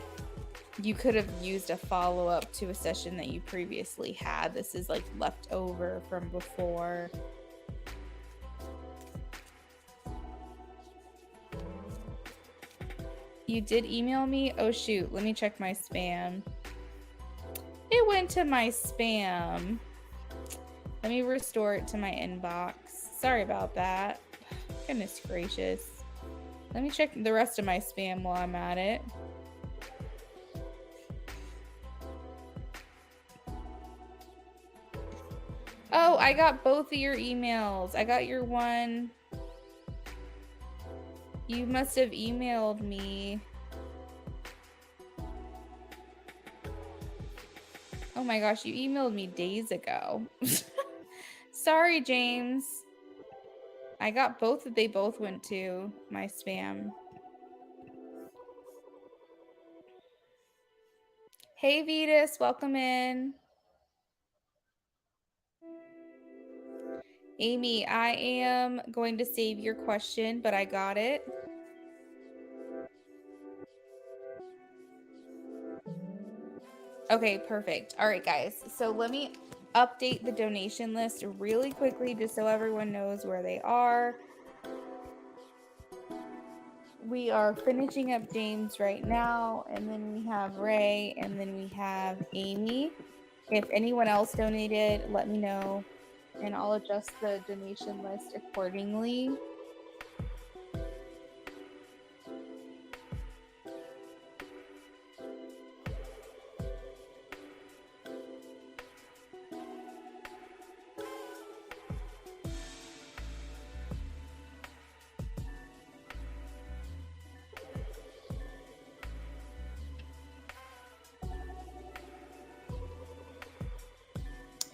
you could have used a follow-up to a session that you previously had. This is like left over from before. You did email me? Oh shoot, let me check my spam. It went to my spam. Let me restore it to my inbox. Sorry about that. Goodness gracious. Let me check the rest of my spam while I'm at it. Oh, I got both of your emails. I got your one. You must have emailed me. Oh my gosh, you emailed me days ago. Sorry, James. I got both. They both went to my spam. Hey, Vetus, welcome in. Amy, I am going to save your question, but I got it. Okay, perfect. All right, guys. So let me update the donation list really quickly just so everyone knows where they are. We are finishing up James right now, and then we have Ray, and then we have Amy. If anyone else donated, let me know, and I'll adjust the donation list accordingly.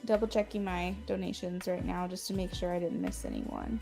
Double checking my donations right now just to make sure I didn't miss anyone.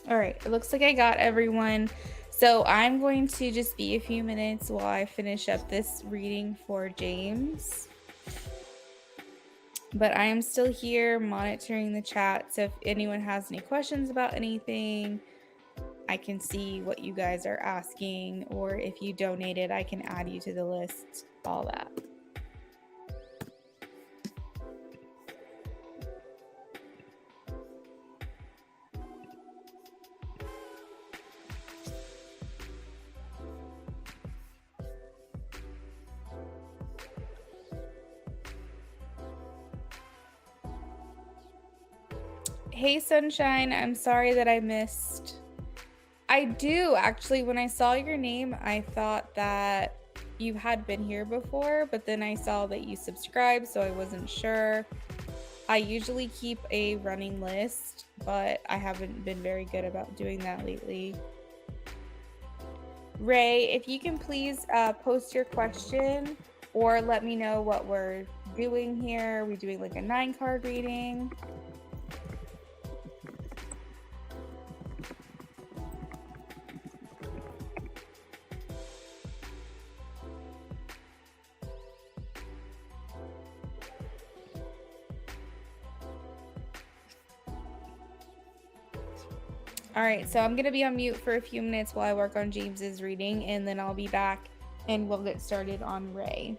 All right, it looks like I got everyone. So I'm going to just be a few minutes while I finish up this reading for James. But I am still here monitoring the chat. So if anyone has any questions about anything, I can see what you guys are asking, or if you donated, I can add you to the list, all that. Hey, Sunshine, I'm sorry that I missed. I do, actually. When I saw your name, I thought that you had been here before, but then I saw that you subscribed, so I wasn't sure. I usually keep a running list, but I haven't been very good about doing that lately. Ray, if you can please post your question or let me know what we're doing here. Are we doing like a 9-card reading? All right, so I'm going to be on mute for a few minutes while I work on James's reading, and then I'll be back and we'll get started on Ray.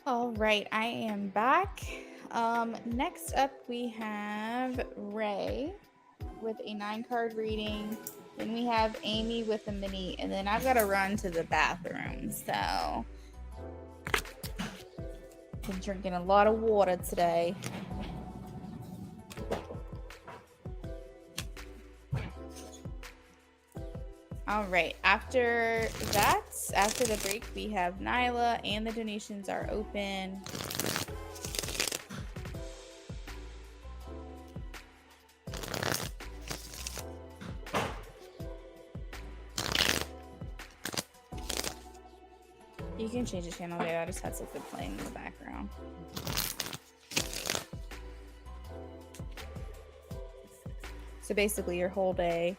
All right, I am back. Next up we have Ray with a 9-card reading. Then we have Amy with a mini, and then I've got to run to the bathroom. So, been drinking a lot of water today. All right, after the break, we have Nyla, and the donations are open. You can change the channel, babe. I just had something playing in the background. So basically your whole day.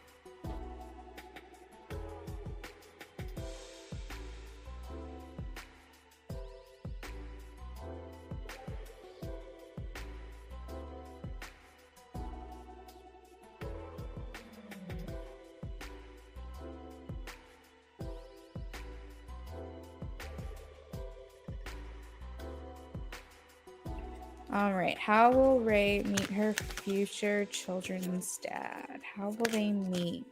All right, how will Ray meet her future children's dad? How will they meet?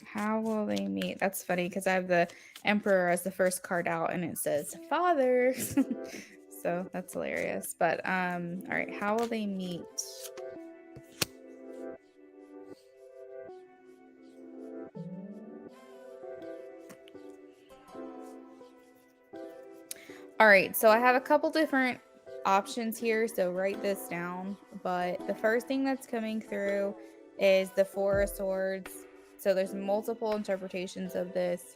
How will they meet? That's funny because I have the Emperor as the first card out and it says father. So that's hilarious. But all right, how will they meet? All right, so I have a couple different options here, so write this down. But the first thing that's coming through is the Four of Swords. So there's multiple interpretations of this.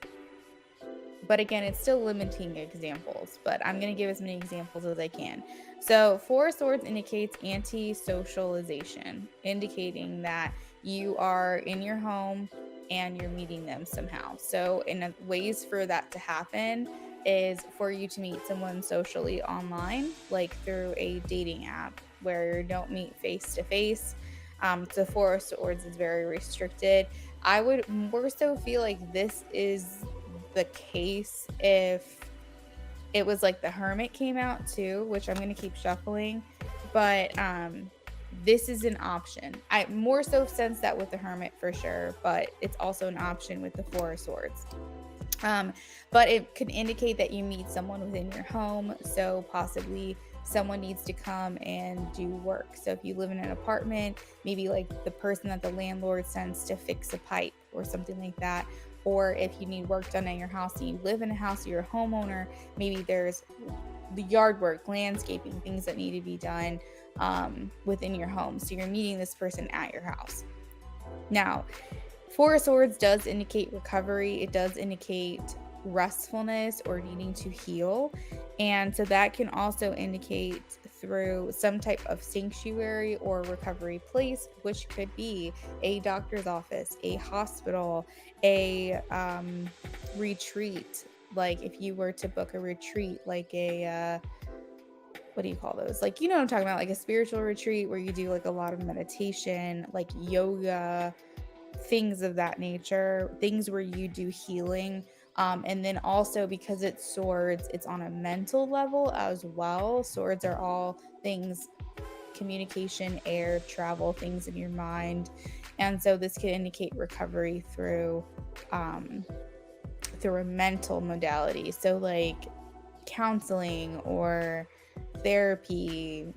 But again, it's still limiting examples, but I'm going to give as many examples as I can. So Four of Swords indicates anti-socialization, indicating that you are in your home and you're meeting them somehow. So in ways for that to happen is for you to meet someone socially online, like through a dating app where you don't meet face to face. So Four of Swords is very restricted. I would more so feel like this is the case if it was like the Hermit came out too, which I'm going to keep shuffling, but this is an option. I more so sense that with the Hermit for sure, but it's also an option with the Four of Swords. But it could indicate that you meet someone within your home, so possibly someone needs to come and do work. So if you live in an apartment, maybe like the person that the landlord sends to fix a pipe or something like that. Or if you need work done at your house and you live in a house, you're a homeowner, maybe there's the yard work, landscaping, things that need to be done within your home. So you're meeting this person at your house. Now, Four of Swords does indicate recovery. It does indicate restfulness or needing to heal. And so that can also indicate through some type of sanctuary or recovery place, which could be a doctor's office, a hospital, a retreat. Like if you were to book a retreat, like a what do you call those? Like, you know what I'm talking about? Like a spiritual retreat where you do like a lot of meditation, like yoga, things of that nature, things where you do healing. And then also because it's swords, it's on a mental level as well. Swords are all things, communication, air, travel, things in your mind. And so this could indicate recovery through a mental modality. So like counseling or therapy,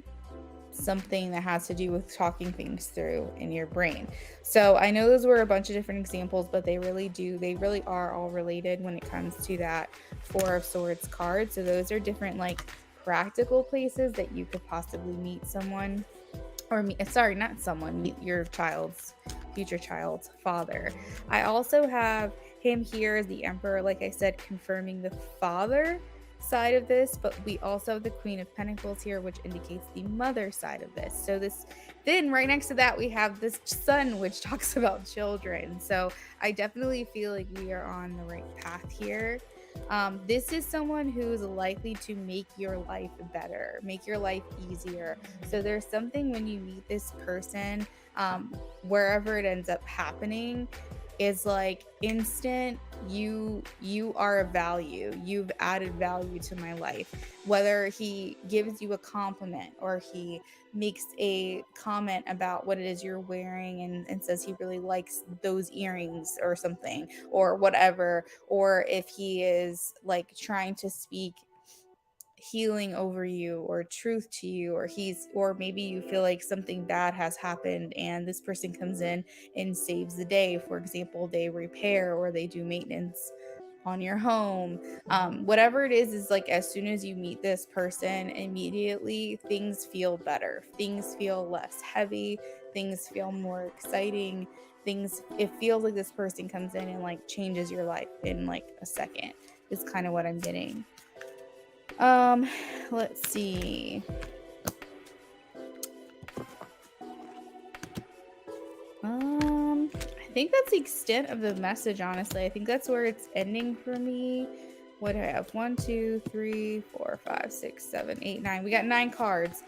something that has to do with talking things through in your brain. So I know those were a bunch of different examples, but they really are all related when it comes to that Four of Swords card. So those are different like practical places that you could possibly meet someone, or meet your future child's father. I also have him here as the Emperor, like I said, confirming the father side of this, but we also have the Queen of Pentacles here, which indicates the mother side of this. So then right next to that we have this Sun, which talks about children. So I definitely feel like we are on the right path here. This is someone who's likely to make your life better, make your life easier. So there's something when you meet this person, wherever it ends up happening, is like instant. You are a value. You've added value to my life. Whether he gives you a compliment or he makes a comment about what it is you're wearing and says he really likes those earrings or something or whatever, or if he is like trying to speak healing over you or truth to you, or maybe you feel like something bad has happened and this person comes in and saves the day. For example, they repair or they do maintenance on your home. Whatever it is like as soon as you meet this person, immediately things feel better, things feel less heavy, things feel more exciting, it feels like this person comes in and like changes your life in like a second, is kind of what I'm getting. Let's see. I think that's the extent of the message, honestly. I think that's where it's ending for me. What do I have? 1, 2, 3, 4, 5, 6, 7, 8, 9. We got 9 cards.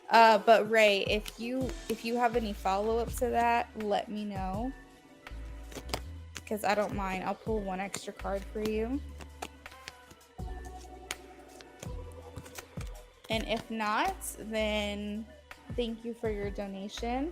But Ray, if you have any follow-up to that, let me know. Because I don't mind. I'll pull 1 extra card for you. And if not, then thank you for your donation.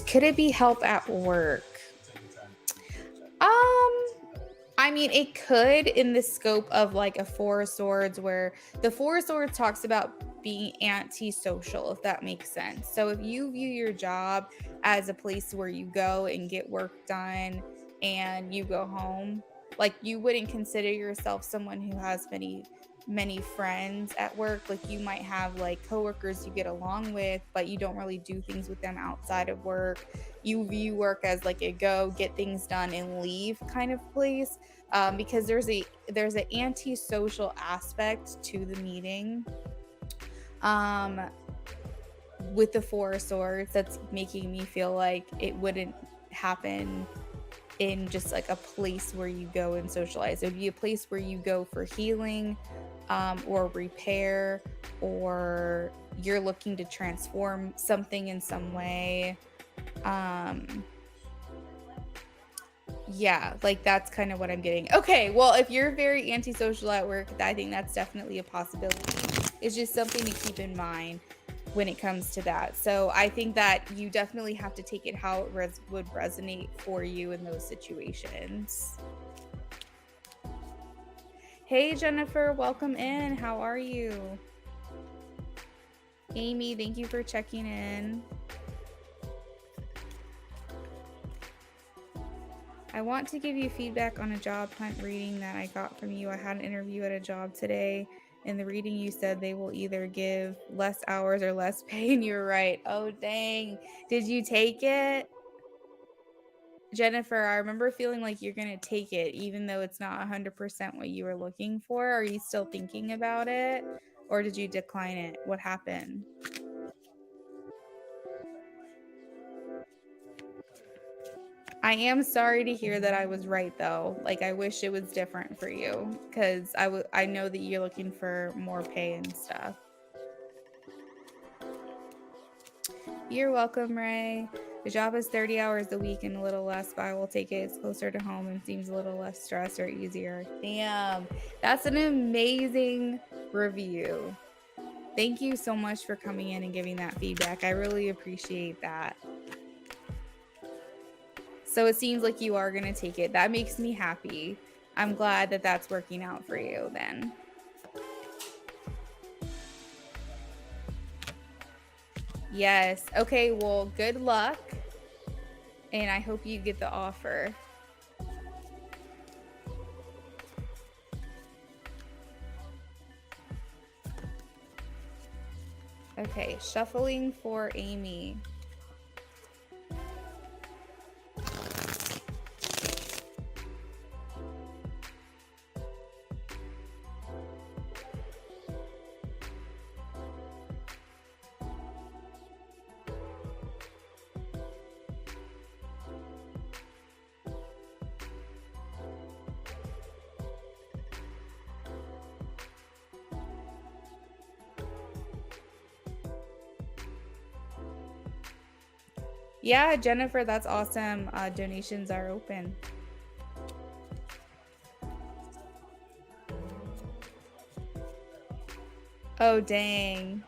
Could it be help at work? I mean, it could in the scope of like a 4 of Swords, where the 4 of Swords talks about being antisocial, if that makes sense. So if you view your job as a place where you go and get work done and you go home, like you wouldn't consider yourself someone who has many friends at work. Like you might have like coworkers you get along with, but you don't really do things with them outside of work. You view work as like a go, get things done and leave kind of place, because there's an antisocial aspect to the meeting with the 4 of Swords that's making me feel like it wouldn't happen in just like a place where you go and socialize. It would be a place where you go for healing, or repair, or you're looking to transform something in some way. Yeah, like that's kind of what I'm getting. Okay, well, if you're very antisocial at work, I think that's definitely a possibility. It's just something to keep in mind when it comes to that. So I think that you definitely have to take it how it would resonate for you in those situations. Hey, Jennifer, welcome in. How are you? Amy, thank you for checking in. I want to give you feedback on a job hunt reading that I got from you. I had an interview at a job today. In the reading, you said they will either give less hours or less pay, and you're right. Oh, dang. Did you take it? Jennifer, I remember feeling like you're going to take it, even though it's not 100% what you were looking for. Are you still thinking about it? Or did you decline it? What happened? I am sorry to hear that I was right, though. Like, I wish it was different for you, because I know that you're looking for more pay and stuff. You're welcome, Ray. The job is 30 hours a week and a little less, but I will take it. It's closer to home and seems a little less stress or easier. Damn, that's an amazing review. Thank you so much for coming in and giving that feedback. I really appreciate that. So it seems like you are going to take it. That makes me happy. I'm glad that that's working out for you then. Yes. Okay, well, good luck. And I hope you get the offer. Okay, shuffling for Amy. Yeah, Jennifer, that's awesome. Donations are open. Oh, dang.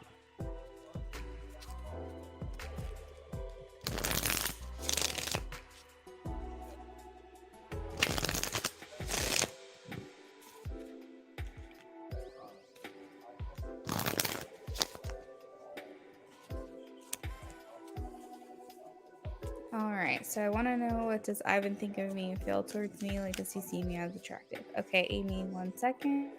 All right, so I want to know, what does Ivan think of me and feel towards me? Like, does he see me as attractive? Okay, Amy, 1 second.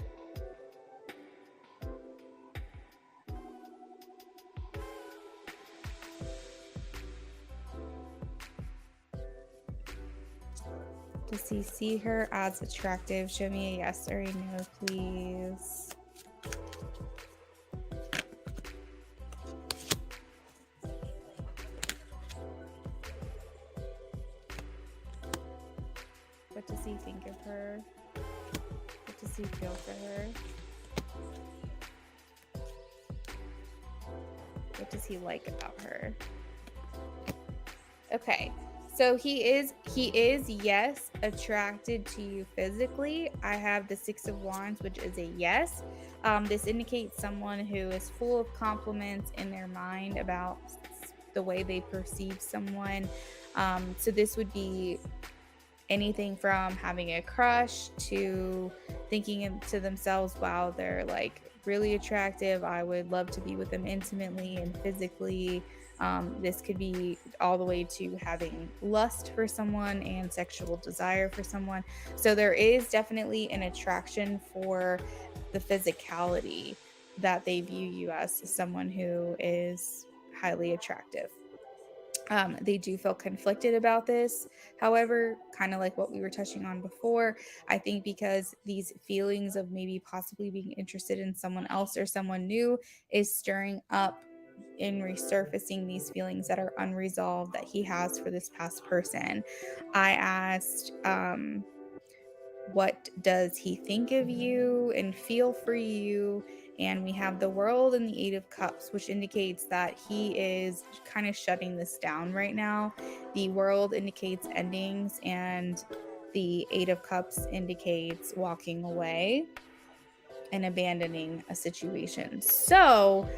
Does he see her as attractive? Show me a yes or a no, please. What does he think of her? What does he feel for her? What does he like about her? Okay, so he is yes, attracted to you physically. I have the 6 of Wands, which is a yes. This indicates someone who is full of compliments in their mind about the way they perceive someone. So this would be anything from having a crush to thinking to themselves, wow, they're like really attractive. I would love to be with them intimately and physically. This could be all the way to having lust for someone and sexual desire for someone. So there is definitely an attraction for the physicality, that they view you as someone who is highly attractive. They do feel conflicted about this. However, kind of like what we were touching on before, I think because these feelings of maybe possibly being interested in someone else or someone new is stirring up and resurfacing these feelings that are unresolved that he has for this past person. I asked, what does he think of you and feel for you? And we have the World and the 8 of Cups, which indicates that he is kind of shutting this down right now. The World indicates endings, and the 8 of Cups indicates walking away and abandoning a situation. So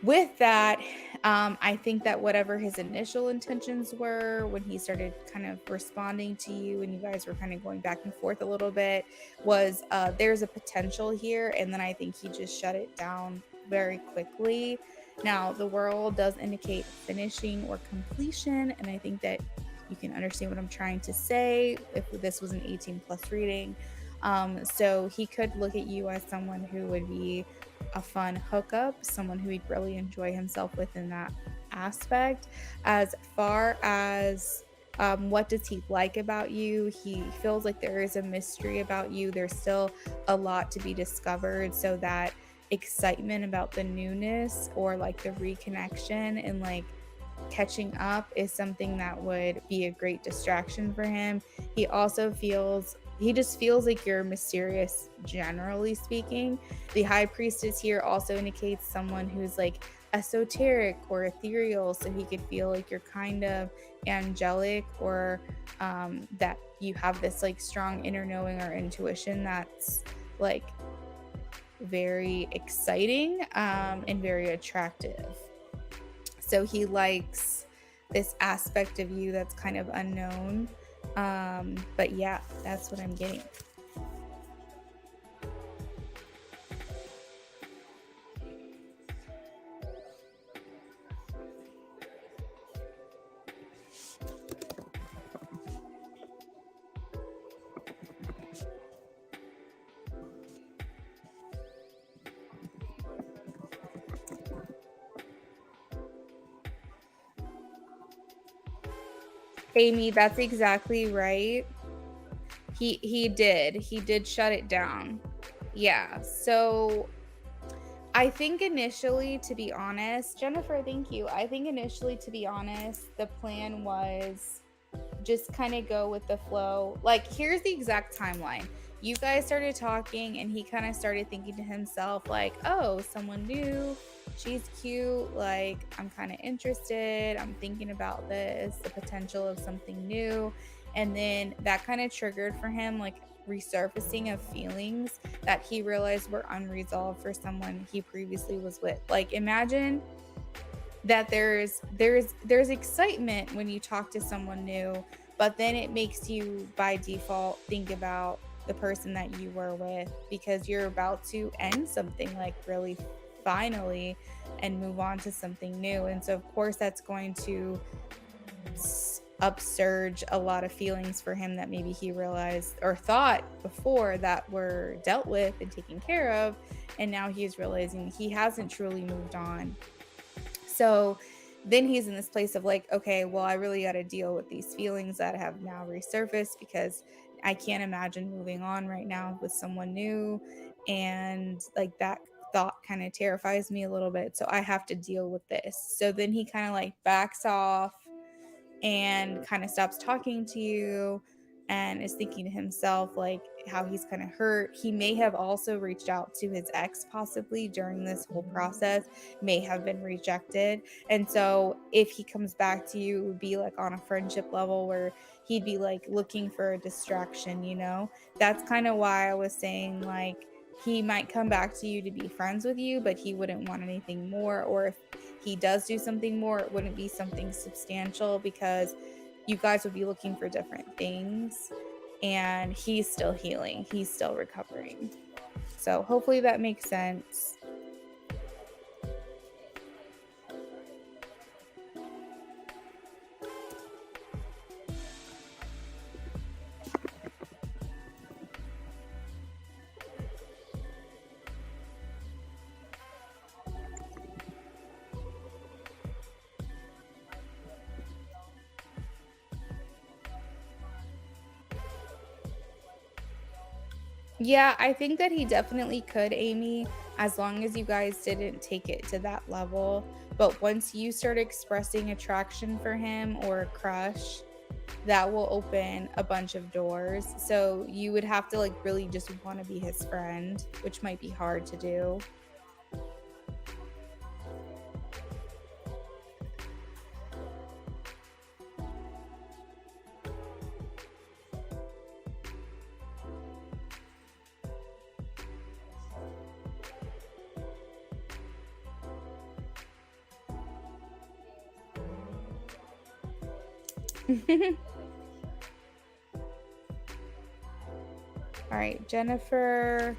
with that, I think that whatever his initial intentions were when he started kind of responding to you and you guys were kind of going back and forth a little bit was, there's a potential here. And then I think he just shut it down very quickly. Now, the World does indicate finishing or completion. And I think that you can understand what I'm trying to say if this was an 18 plus reading. So he could look at you as someone who would be a fun hookup, someone who he'd really enjoy himself with in that aspect. As far as what does he like about you, he feels like there is a mystery about you. There's still a lot to be discovered, so that excitement about the newness or like the reconnection and like catching up is something that would be a great distraction for him. He just feels like you're mysterious, generally speaking. The High Priestess here also indicates someone who's like esoteric or ethereal, so he could feel like you're kind of angelic, or that you have this like strong inner knowing or intuition that's like very exciting and very attractive. So he likes this aspect of you that's kind of unknown. But yeah, that's what I'm getting. Amy, that's exactly right. He did shut it down. Yeah. So I think initially, to be honest, Jennifer, thank you. I think initially, to be honest, the plan was just kind of go with the flow. Like, here's the exact timeline. You guys started talking, and he kind of started thinking to himself, like, oh, someone new. She's cute. Like, I'm kind of interested. I'm thinking about this, the potential of something new. And then that kind of triggered for him, like, resurfacing of feelings that he realized were unresolved for someone he previously was with. Like, imagine that there's excitement when you talk to someone new, but then it makes you by default think about the person that you were with because you're about to end something, like, really finally, and move on to something new. And so of course that's going to upsurge a lot of feelings for him that maybe he realized or thought before that were dealt with and taken care of, and now he's realizing he hasn't truly moved on. So then he's in this place of like, okay, well, I really got to deal with these feelings that have now resurfaced because I can't imagine moving on right now with someone new. And like that thought kind of terrifies me a little bit. So I have to deal with this. So then he kind of like backs off and kind of stops talking to you and is thinking to himself like how he's kind of hurt. He may have also reached out to his ex possibly during this whole process, may have been rejected. And so if he comes back to you, it would be like on a friendship level where he'd be like looking for a distraction, you know? That's kind of why I was saying like he might come back to you to be friends with you, but he wouldn't want anything more. Or if he does do something more, it wouldn't be something substantial because you guys would be looking for different things, and he's still healing, he's still recovering. So hopefully that makes sense. Yeah, I think that he definitely could, Amy, as long as you guys didn't take it to that level. But once you start expressing attraction for him or a crush, that will open a bunch of doors. So you would have to like really just want to be his friend, which might be hard to do. All right, Jennifer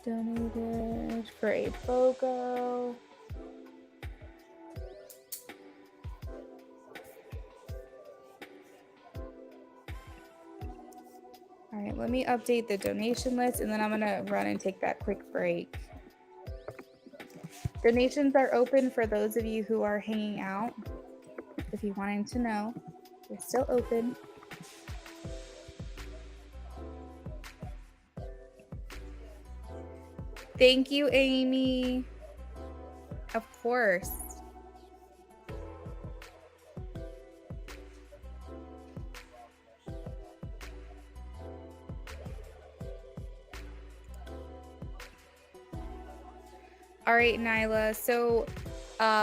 donated for a BOGO. All right, let me update the donation list and then I'm gonna run and take that quick break. Donations are open for those of you who are hanging out. If you wanted to know, they're still open. Thank you, Amy. Of course. All right, Nyla. So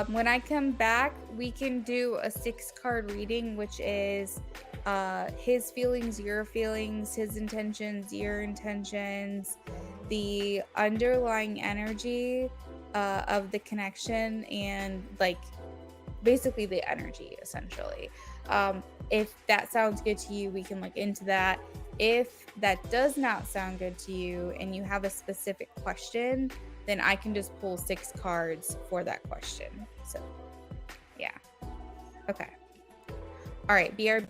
when I come back, we can do a 6-card reading, which is his feelings, your feelings, his intentions, your intentions, the underlying energy of the connection, and like basically the energy essentially. If that sounds good to you, we can look into that. If that does not sound good to you and you have a specific question, then I can just pull 6 cards for that question. So yeah. Okay. All right, BRB.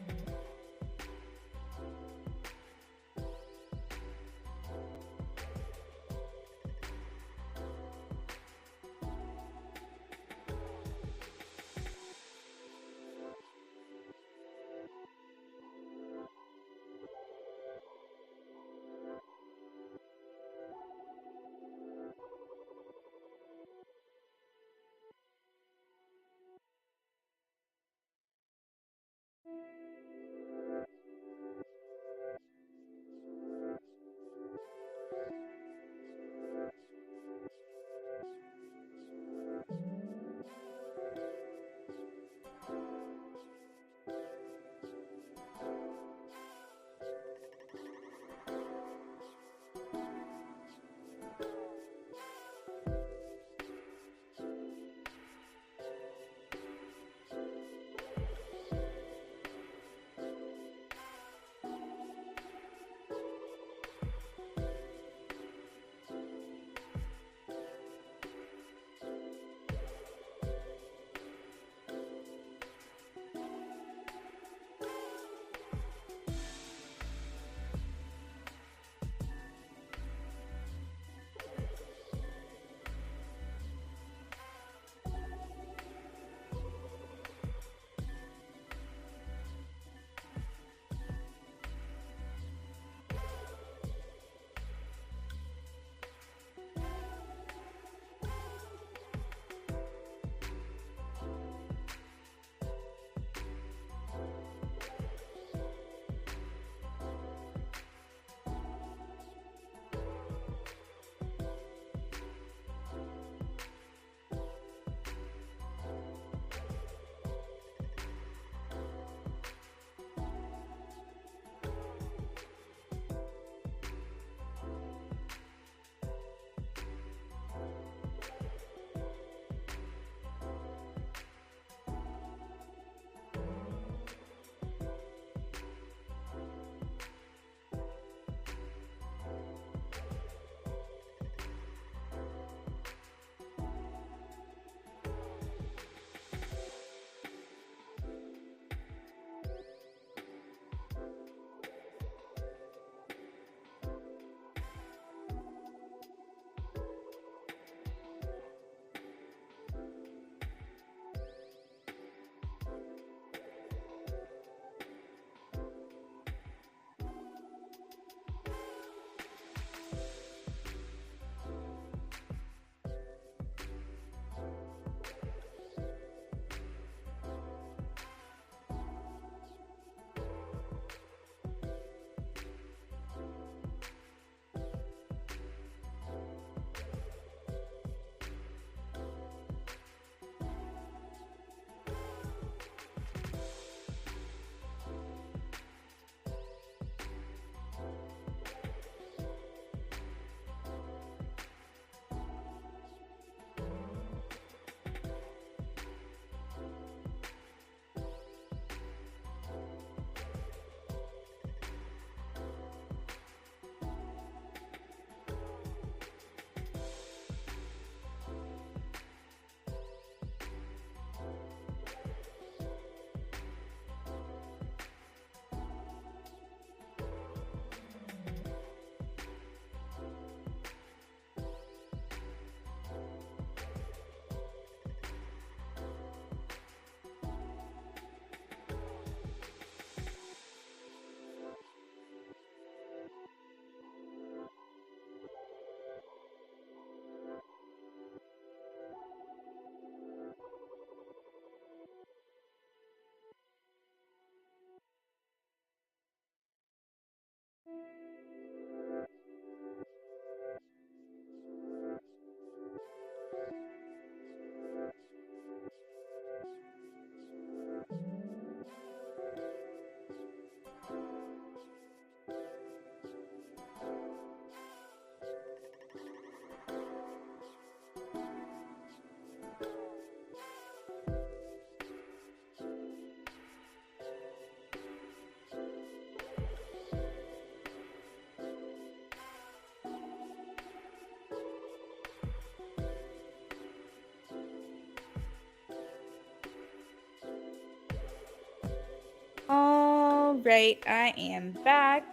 right, I am back.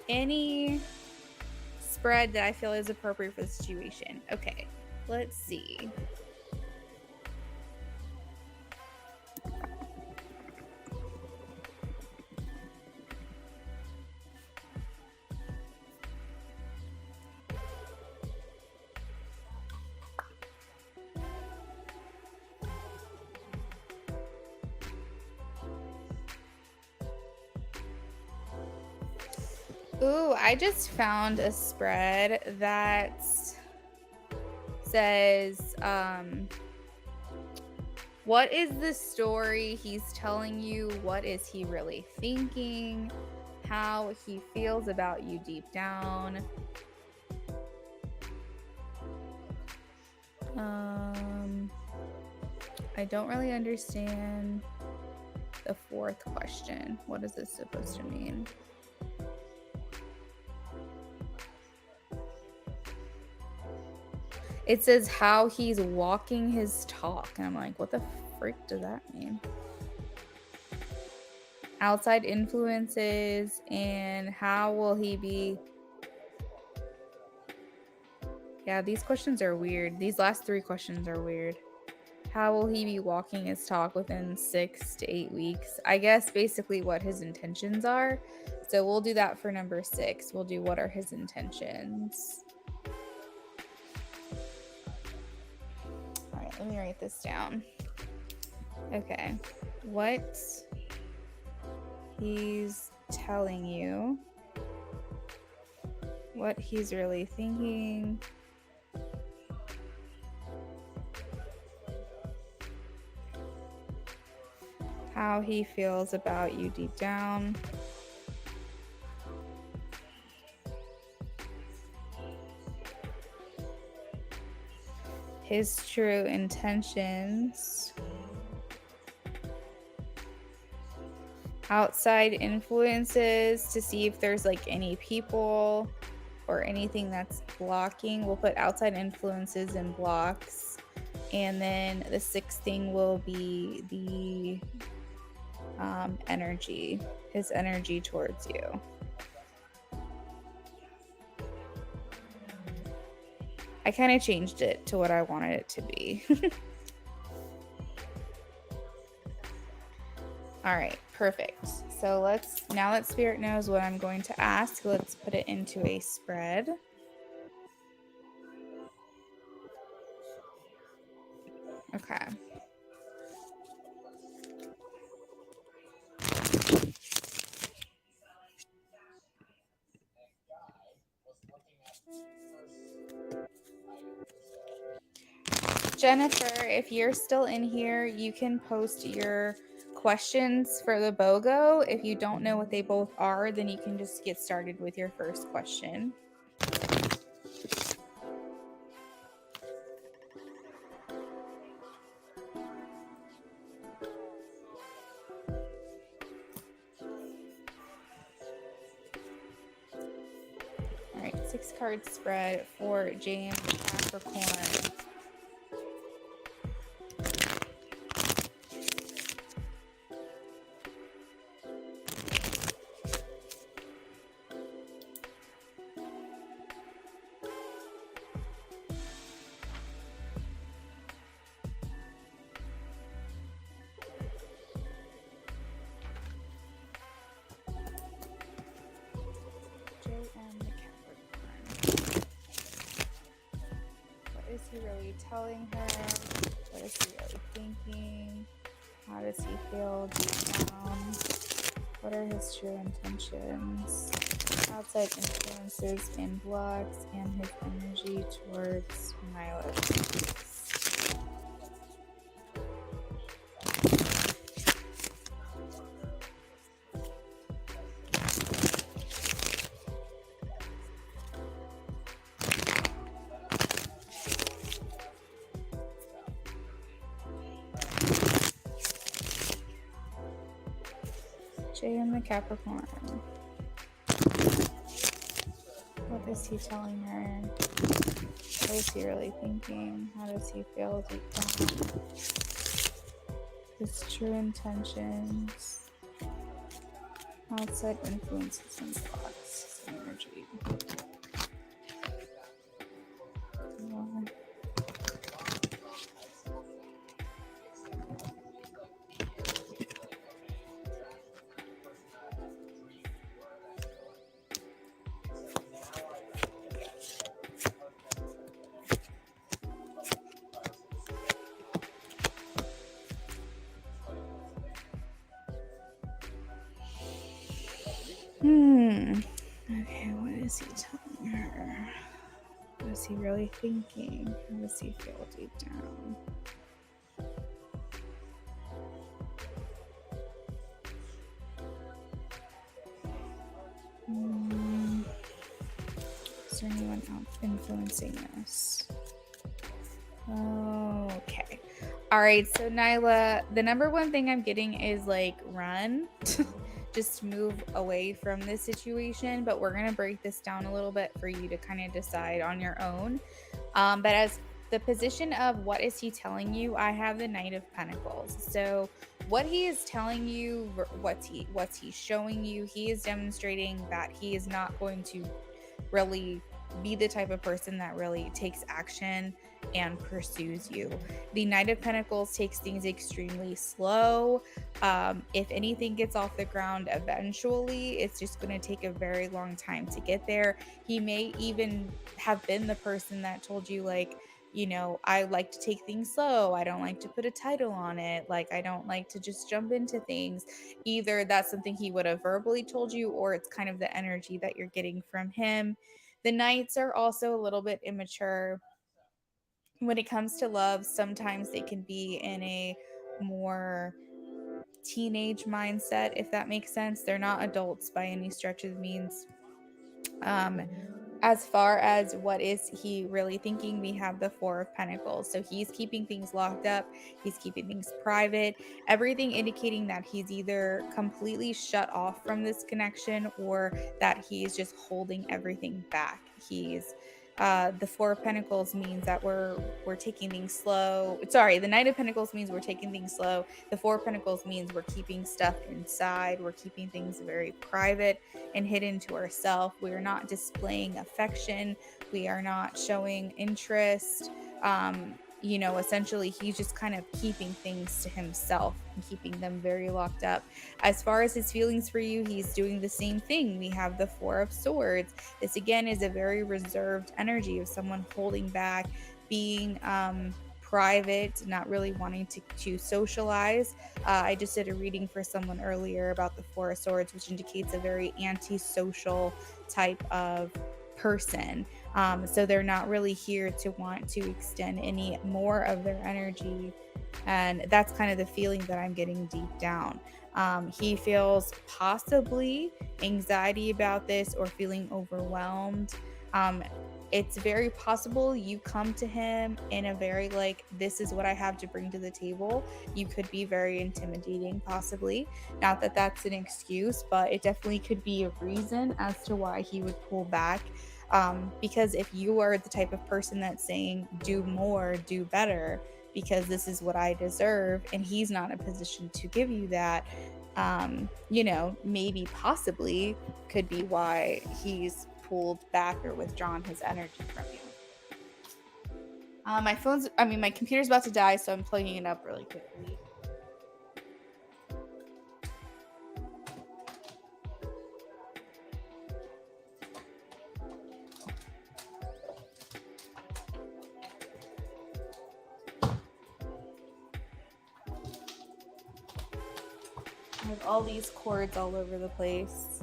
Any spread that I feel is appropriate for the situation. Okay, let's see. Ooh, I just found a spread that says, what is the story he's telling you? What is he really thinking? How he feels about you deep down. I don't really understand the fourth question. What is this supposed to mean? It says how he's walking his talk. And I'm like, what the frick does that mean? Outside influences and how will he be? Yeah, these questions are weird. These last three questions are weird. How will he be walking his talk within 6 to 8 weeks? I guess basically what his intentions are. So we'll do that for number 6. We'll do what are his intentions. All right, let me write this down. Okay, what he's telling you, what he's really thinking, how he feels about you deep down, his true intentions, outside influences to see if there's like any people or anything that's blocking. We'll put outside influences and blocks. And then the 6th thing will be the energy, his energy towards you. I kind of changed it to what I wanted it to be. All right, perfect. So now that Spirit knows what I'm going to ask, let's put it into a spread. Okay. Jennifer, if you're still in here, you can post your questions for the BOGO. If you don't know what they both are, then you can just get started with your first question. All right, 6-card spread for James Capricorn. What is he really telling her? What is he really thinking? How does he feel deep down? What are his true intentions? Outside influences and blocks, and his energy towards my life. Jay and the Capricorn. What is he telling her? What is he really thinking? How does he feel deep down? His true intentions. Outside influences and thoughts, energy. Okay, what is he telling her? What is he really thinking? How does he feel deep down? Is there anyone else influencing this? Okay. All right, so Nyla, the number one thing I'm getting is like run. Just move away from this situation, but we're going to break this down a little bit for you to kind of decide on your own. But as the position of what is he telling you, I have the Knight of Pentacles. So what he is telling you, what's he showing you, he is demonstrating that he is not going to really be the type of person that really takes action and pursues you. The Knight of Pentacles takes things extremely slow. If anything gets off the ground eventually, it's just going to take a very long time to get there. He may even have been the person that told you, like, you know, I like to take things slow. I don't like to put a title on it. Like, I don't like to just jump into things. Either that's something he would have verbally told you, or it's kind of the energy that you're getting from him. The Knights are also a little bit immature. When it comes to love, sometimes they can be in a more teenage mindset, if that makes sense. They're not adults by any stretch of the means. As far as what is he really thinking, we have the Four of Pentacles. So he's keeping things locked up, he's keeping things private, everything indicating that he's either completely shut off from this connection or that he's just holding everything back. He's the Four of Pentacles means that we're taking things slow. Sorry, the Knight of Pentacles means we're taking things slow. The Four of Pentacles means we're keeping stuff inside. We're keeping things very private and hidden to ourselves. We are not displaying affection. We are not showing interest. You know, essentially, he's just kind of keeping things to himself and keeping them very locked up. As far as his feelings for you, he's doing the same thing. We have the Four of Swords. This, again, is a very reserved energy of someone holding back, being private, not really wanting to socialize. I just did a reading for someone earlier about the Four of Swords, which indicates a very antisocial type of person. So they're not really here to want to extend any more of their energy. And that's kind of the feeling that I'm getting deep down. He feels possibly anxiety about this or feeling overwhelmed. It's very possible you come to him in a very like, this is what I have to bring to the table. You could be very intimidating, possibly. Not that that's an excuse, but it definitely could be a reason as to why he would pull back. Because if you are the type of person that's saying, do more, do better, because this is what I deserve, and he's not in a position to give you that, you know, maybe possibly could be why he's pulled back or withdrawn his energy from you. My computer's about to die, so I'm plugging it up really quickly. I have all these cords all over the place.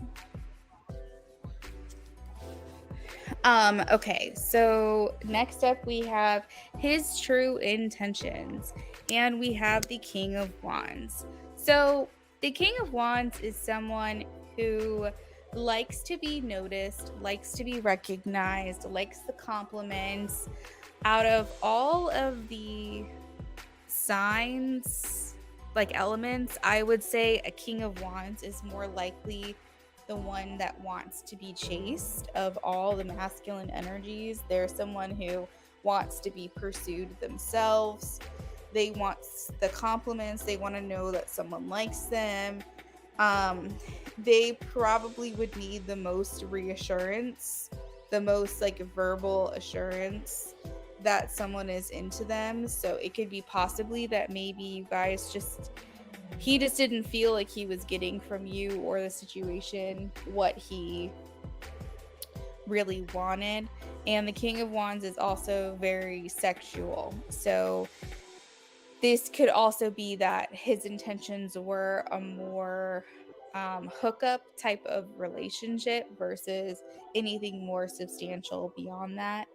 Okay, so next up we have his true intentions, and we have the King of Wands. So the King of Wands is someone who likes to be noticed, likes to be recognized, likes the compliments. Out of all of the signs, like elements, I would say a King of Wands is more likely the one that wants to be chased. Of all the masculine energies, they're someone who wants to be pursued themselves. They want the compliments. They want to know that someone likes them. they probably would need the most reassurance, the most like verbal assurance that someone is into them. So it could be possibly that maybe you guys just, he just didn't feel like he was getting from you or the situation what he really wanted. And the King of Wands is also very sexual. So this could also be that his intentions were a more hookup type of relationship versus anything more substantial beyond that.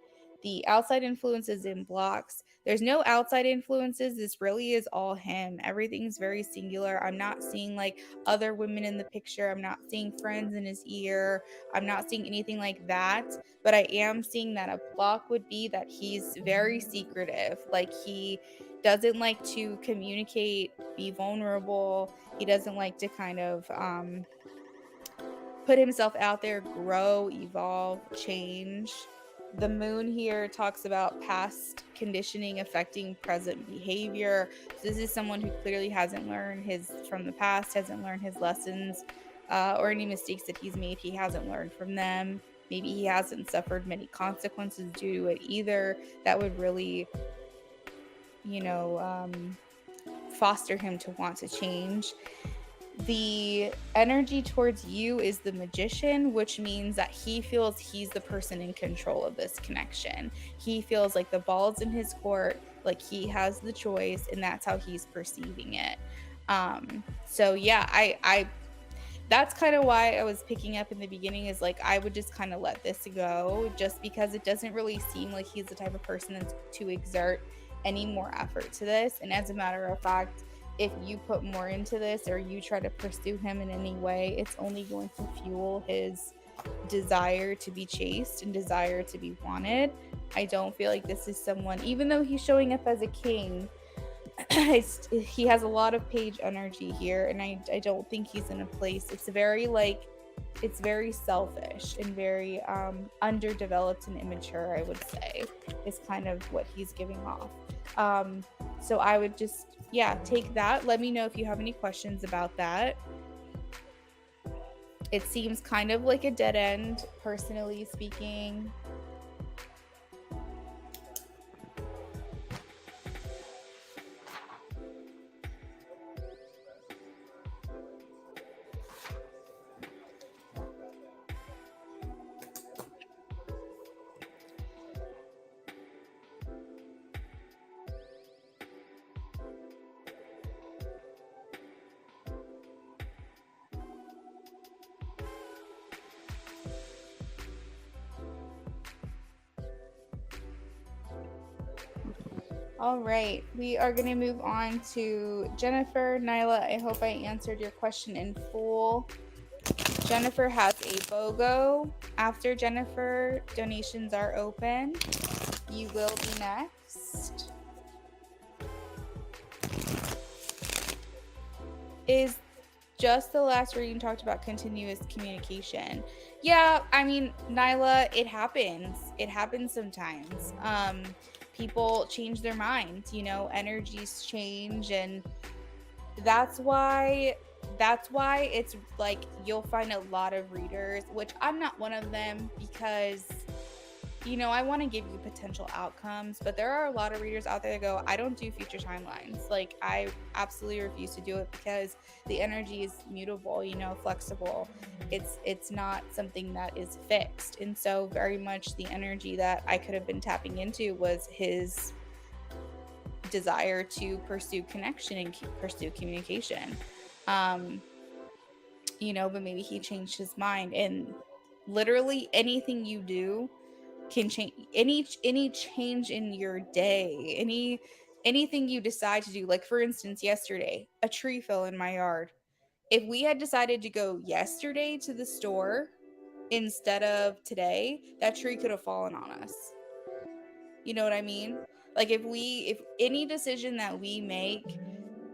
The outside influences in blocks. There's no outside influences. This really is all him. Everything's very singular. I'm not seeing like other women in the picture. I'm not seeing friends in his ear. I'm not seeing anything like that. But I am seeing that a block would be that he's very secretive. Like he doesn't like to communicate, be vulnerable. He doesn't like to kind of put himself out there, grow, evolve, change. The moon here talks about past conditioning affecting present behavior. So this is someone who clearly hasn't learned his from the past, hasn't learned his lessons, or any mistakes that he's made. He hasn't learned from them. Maybe he hasn't suffered many consequences due to it either. That would really, you know, foster him to want to change. The energy towards you is the Magician, which means that he feels he's the person in control of this connection. He feels like the ball's in his court, like he has the choice, and that's how he's perceiving it. So yeah, I that's kind of why I was picking up in the beginning, is like I would just kind of let this go, just because it doesn't really seem like he's the type of person that's to exert any more effort to this. And as a matter of fact, if you put more into this or you try to pursue him in any way, it's only going to fuel his desire to be chased and desire to be wanted. I don't feel like this is someone, even though he's showing up as a king, he has a lot of page energy here, and I don't think he's in a place. It's very like, it's very selfish and very underdeveloped and immature, I would say, is kind of what he's giving off. So I would just, yeah, take that. Let me know if you have any questions about that. It seems kind of like a dead end, personally speaking. All right, we are going to move on to Jennifer. Nyla, I hope I answered your question in full. Jennifer has a BOGO. After Jennifer, donations are open. You will be next. Is just the last reading talked about continuous communication? Yeah, I mean, Nyla, it happens. It happens sometimes. People change their minds, you know, energies change, and that's why it's like you'll find a lot of readers, which I'm not one of them, because you know, I want to give you potential outcomes, but there are a lot of readers out there that go, I don't do future timelines. Like, I absolutely refuse to do it because the energy is mutable, you know, flexible. It's not something that is fixed. And so very much the energy that I could have been tapping into was his desire to pursue connection and pursue communication. You know, but maybe he changed his mind, and literally anything you do can change. Any change in your day, anything you decide to do. Like, for instance, yesterday a tree fell in my yard. If we had decided to go yesterday to the store instead of today, that tree could have fallen on us. You know what I mean? Like, if any decision that we make,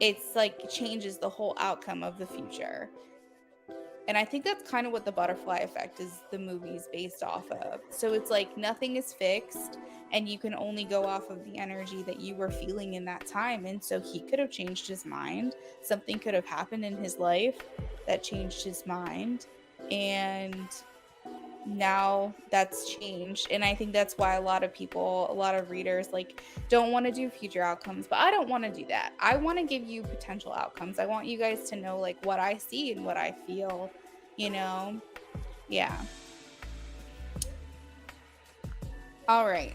it's like changes the whole outcome of the future. And I think that's kind of what the butterfly effect is, the movie's based off of. So it's like nothing is fixed and you can only go off of the energy that you were feeling in that time. And so he could have changed his mind. Something could have happened in his life that changed his mind. And now that's changed, and I think that's why a lot of people, a lot of readers, like, don't want to do future outcomes. But I don't want to do that. I want to give you potential outcomes. I want you guys to know like what I see and what I feel, you know. Yeah. All right.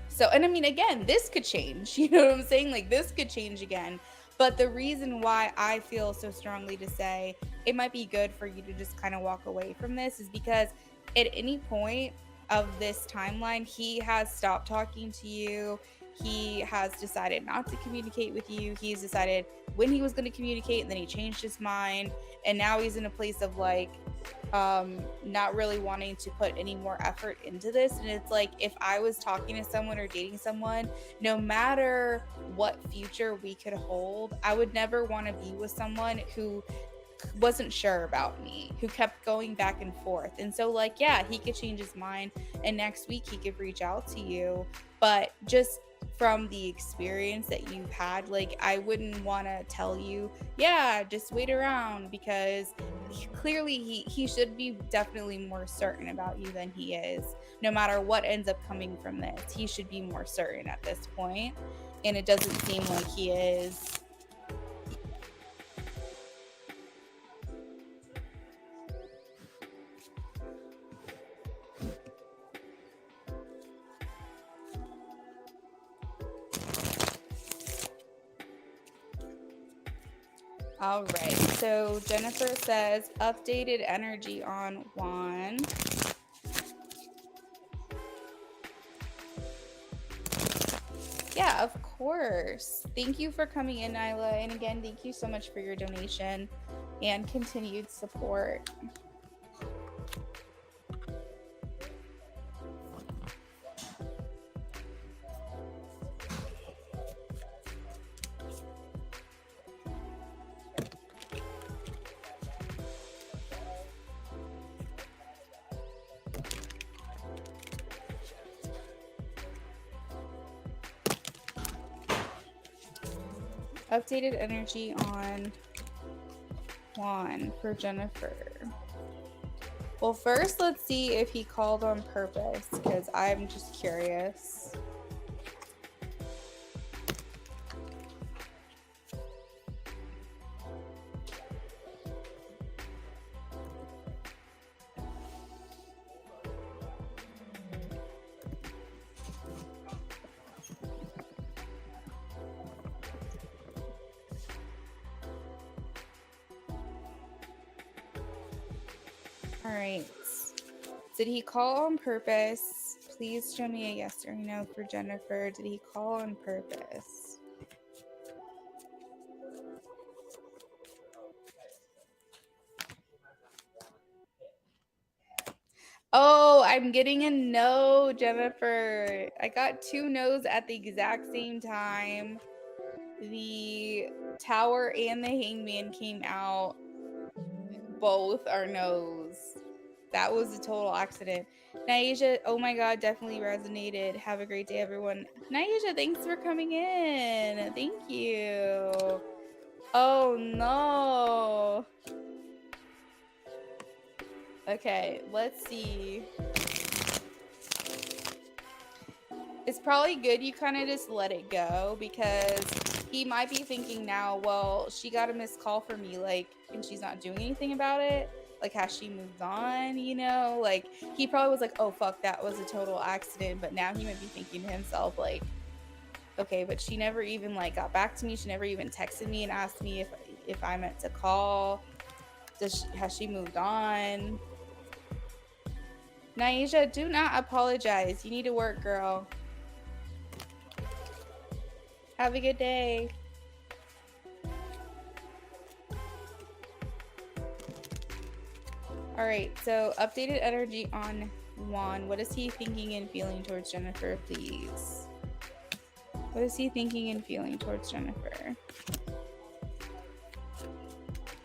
So, and I mean, again, this could change, you know what I'm saying? Like, this could change again. But the reason why I feel so strongly to say it might be good for you to just kind of walk away from this is because at any point of this timeline, he has stopped talking to you. He has decided not to communicate with you. He's decided when he was going to communicate, and then he changed his mind. And now he's in a place of like, not really wanting to put any more effort into this. And it's like, if I was talking to someone or dating someone, no matter what future we could hold, I would never want to be with someone who wasn't sure about me, who kept going back and forth. And so like, yeah, he could change his mind and next week he could reach out to you, but just from the experience that you've had, like, I wouldn't want to tell you, yeah, just wait around, because clearly he should be definitely more certain about you than he is. No matter what ends up coming from this, he should be more certain at this point, and it doesn't seem like he is. All right, so Jennifer says updated energy on Juan. Yeah, of course. Thank you for coming in, Nyla. And again, thank you so much for your donation and continued support. Updated energy on Juan for Jennifer. Well, first, let's see if he called on purpose, because I'm just curious. All right. Did he call on purpose? Please show me a yes or no for Jennifer. Did he call on purpose? Oh, I'm getting a no, Jennifer. I got 2 no's at the exact same time. The Tower and the Hangman came out. Both are no's. That was a total accident. Naisha, oh my god, definitely resonated. Have a great day, everyone. Naisha, thanks for coming in. Thank you. Oh no. Okay, let's see. It's probably good you kind of just let it go, because he might be thinking now, well, she got a missed call from me, like, and she's not doing anything about it. Like, has she moved on, you know? Like, he probably was like, oh, fuck, that was a total accident. But now he might be thinking to himself, like, okay, but she never even, like, got back to me. She never even texted me and asked me if I meant to call. Has she moved on? Naisha, do not apologize. You need to work, girl. Have a good day. All right, so updated energy on Juan. What is he thinking and feeling towards Jennifer, please? What is he thinking and feeling towards Jennifer?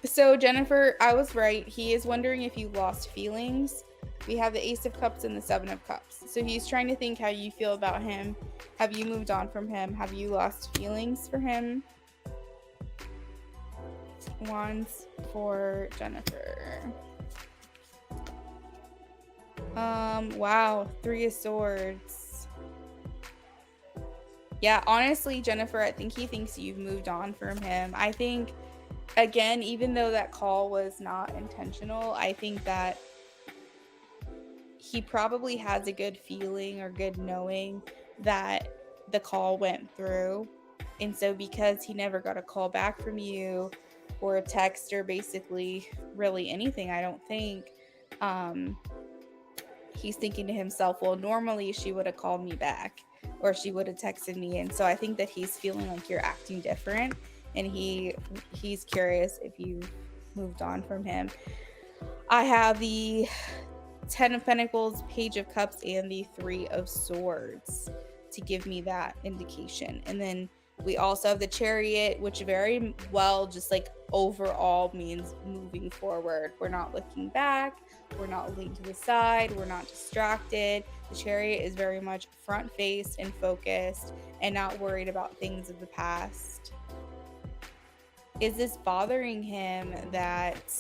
So Jennifer, I was right. He is wondering if you lost feelings. We have the Ace of Cups and the Seven of Cups. So he's trying to think how you feel about him. Have you moved on from him? Have you lost feelings for him? Wands for Jennifer. Wow, Three of Swords. Yeah, honestly, Jennifer, I think he thinks you've moved on from him. I think, again, even though that call was not intentional, I think that he probably has a good feeling or good knowing that the call went through. And so because he never got a call back from you or a text or basically really anything, I don't think, he's thinking to himself, well, normally she would have called me back or she would have texted me. And so I think that he's feeling like you're acting different, and he's curious if you moved on from him. I have the Ten of Pentacles, Page of Cups, and the Three of Swords to give me that indication. And then we also have the Chariot, which very well just like overall means moving forward. We're not looking back. We're not looking to the side. We're not distracted. The Chariot is very much front-faced and focused and not worried about things of the past. Is this bothering him that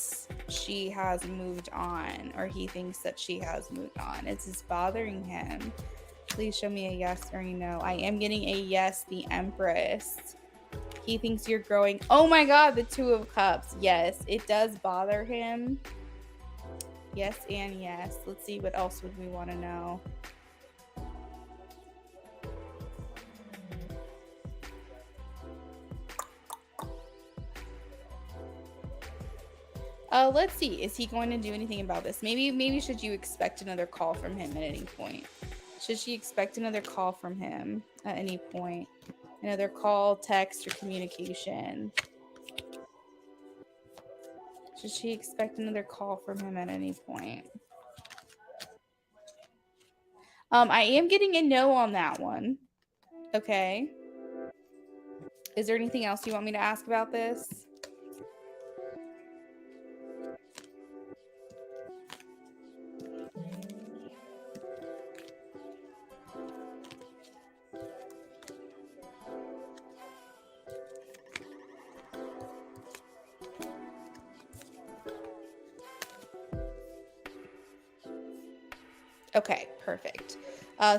she has moved on, or he thinks that she has moved on? Is this bothering him? Please show me a yes or a no. I am getting a yes, the Empress. He thinks you're growing. Oh my God, the Two of Cups. Yes, it does bother him. Yes and yes. Let's see, what else would we want to know? Let's see. Is he going to do anything about this? Maybe should you expect another call from him at any point? Should she expect another call from him at any point? Another call, text, or communication? Should she expect another call from him at any point? I am getting a no on that one. Okay. Is there anything else you want me to ask about this? Okay, perfect.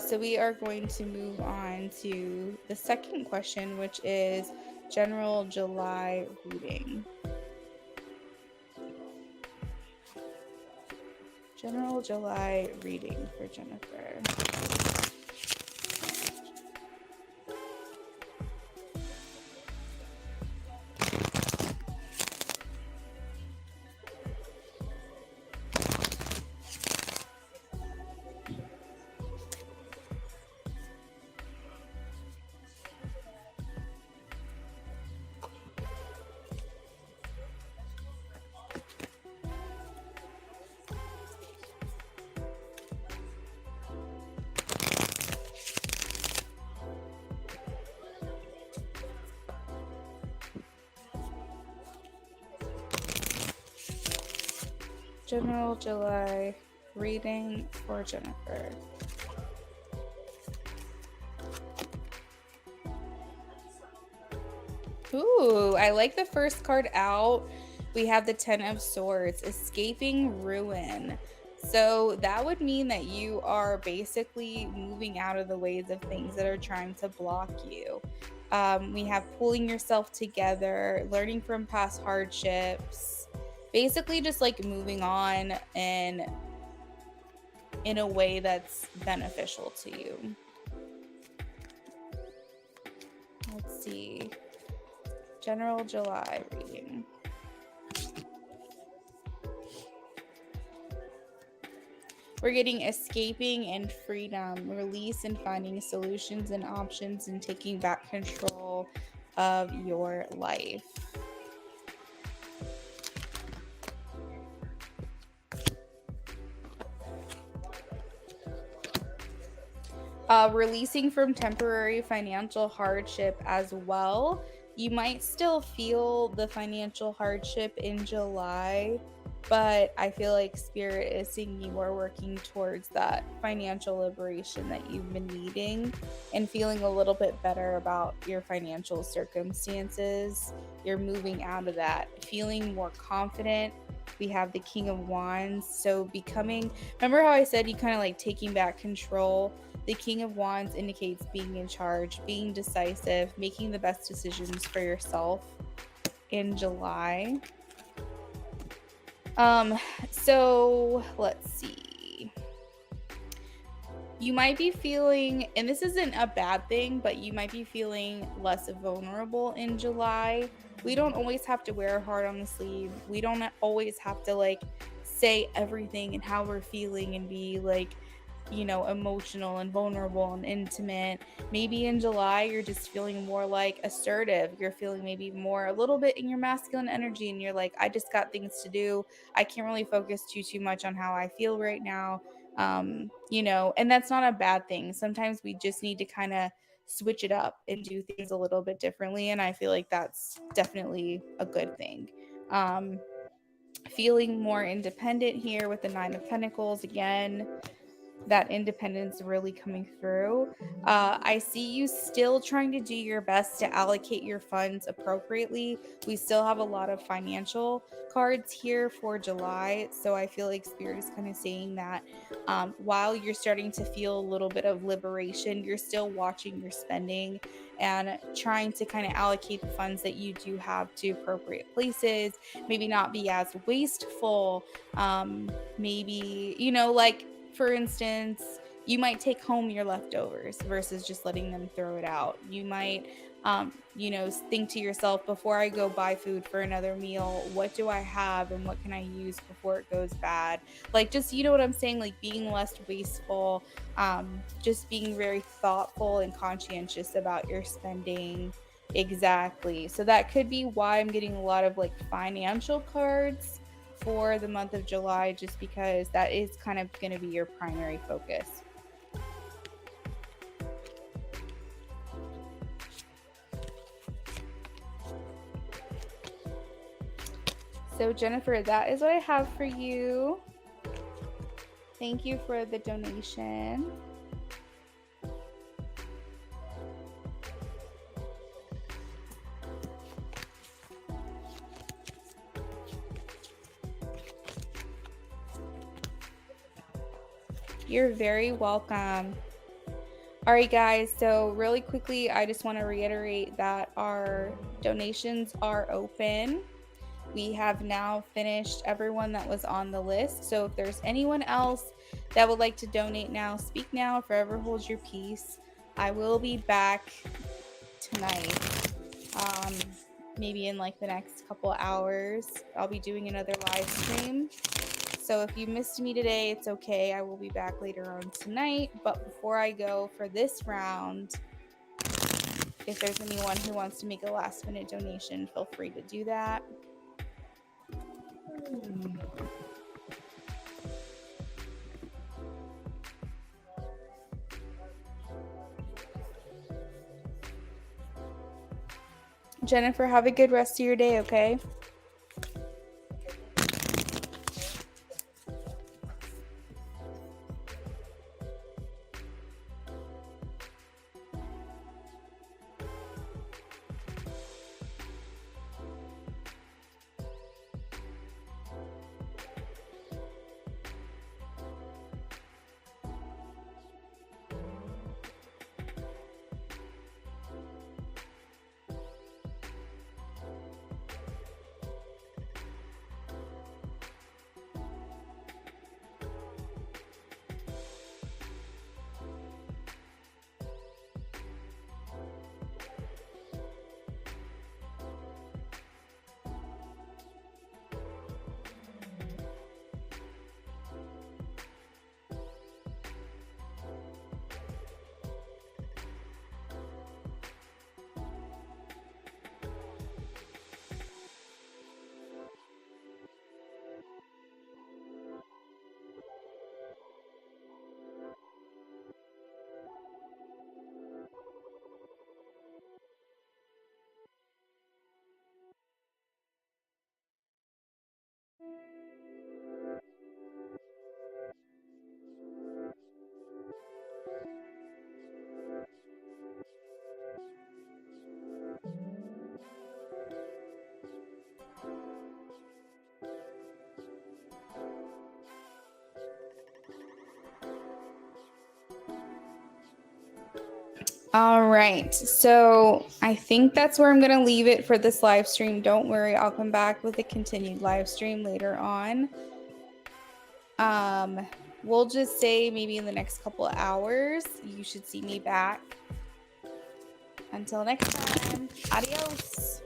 So we are going to move on to the second question, which is general July reading. General July reading for Jennifer. General July reading for Jennifer. Ooh, I like the first card out. We have the Ten of Swords, escaping ruin. So that would mean that you are basically moving out of the ways of things that are trying to block you. We have pulling yourself together, learning from past hardships, basically just like moving on and in a way that's beneficial to you. Let's see. General July reading. We're getting escaping and freedom, release and finding solutions and options, and taking back control of your life. Releasing from temporary financial hardship as well. You might still feel the financial hardship in July, but I feel like Spirit is seeing you are working towards that financial liberation that you've been needing and feeling a little bit better about your financial circumstances. You're moving out of that, feeling more confident. We have the King of Wands. So becoming, remember how I said you kind of like taking back control? The King of Wands indicates being in charge, being decisive, making the best decisions for yourself in July. So let's see. You might be feeling, and this isn't a bad thing, but you might be feeling less vulnerable in July. We don't always have to wear our heart on the sleeve. We don't always have to like say everything and how we're feeling and be like, you know, emotional and vulnerable and intimate. Maybe in July, you're just feeling more like assertive. You're feeling maybe more a little bit in your masculine energy, and you're like, I just got things to do. I can't really focus too much on how I feel right now. You know, and that's not a bad thing. Sometimes we just need to kind of switch it up and do things a little bit differently. And I feel like that's definitely a good thing. Feeling more independent here with the Nine of Pentacles again, that independence really coming through. I see you still trying to do your best to allocate your funds appropriately. We still have a lot of financial cards here for July. So I feel like Spirit is kind of saying that while you're starting to feel a little bit of liberation, you're still watching your spending and trying to kind of allocate the funds that you do have to appropriate places, maybe not be as wasteful. Maybe, you know, like, for instance, you might take home your leftovers versus just letting them throw it out. You might, you know, think to yourself, before I go buy food for another meal, what do I have and what can I use before it goes bad? Like, just, you know what I'm saying? Like, being less wasteful, just being very thoughtful and conscientious about your spending. Exactly. So that could be why I'm getting a lot of like financial cards for the month of July, just because that is kind of going to be your primary focus. So Jennifer, that is what I have for you. Thank you for the donation. You're very welcome. All right, guys. So really quickly, I just want to reiterate that our donations are open. We have now finished everyone that was on the list. So if there's anyone else that would like to donate now, speak now, forever hold your peace. I will be back tonight. Maybe in like the next couple hours, I'll be doing another live stream. So if you missed me today, it's okay. I will be back later on tonight. But before I go for this round, if there's anyone who wants to make a last minute donation, feel free to do that. Jennifer, have a good rest of your day, okay? All right. So I think that's where I'm going to leave it for this live stream. Don't worry. I'll come back with a continued live stream later on. We'll just say maybe in the next couple of hours, you should see me back. Until next time, adios.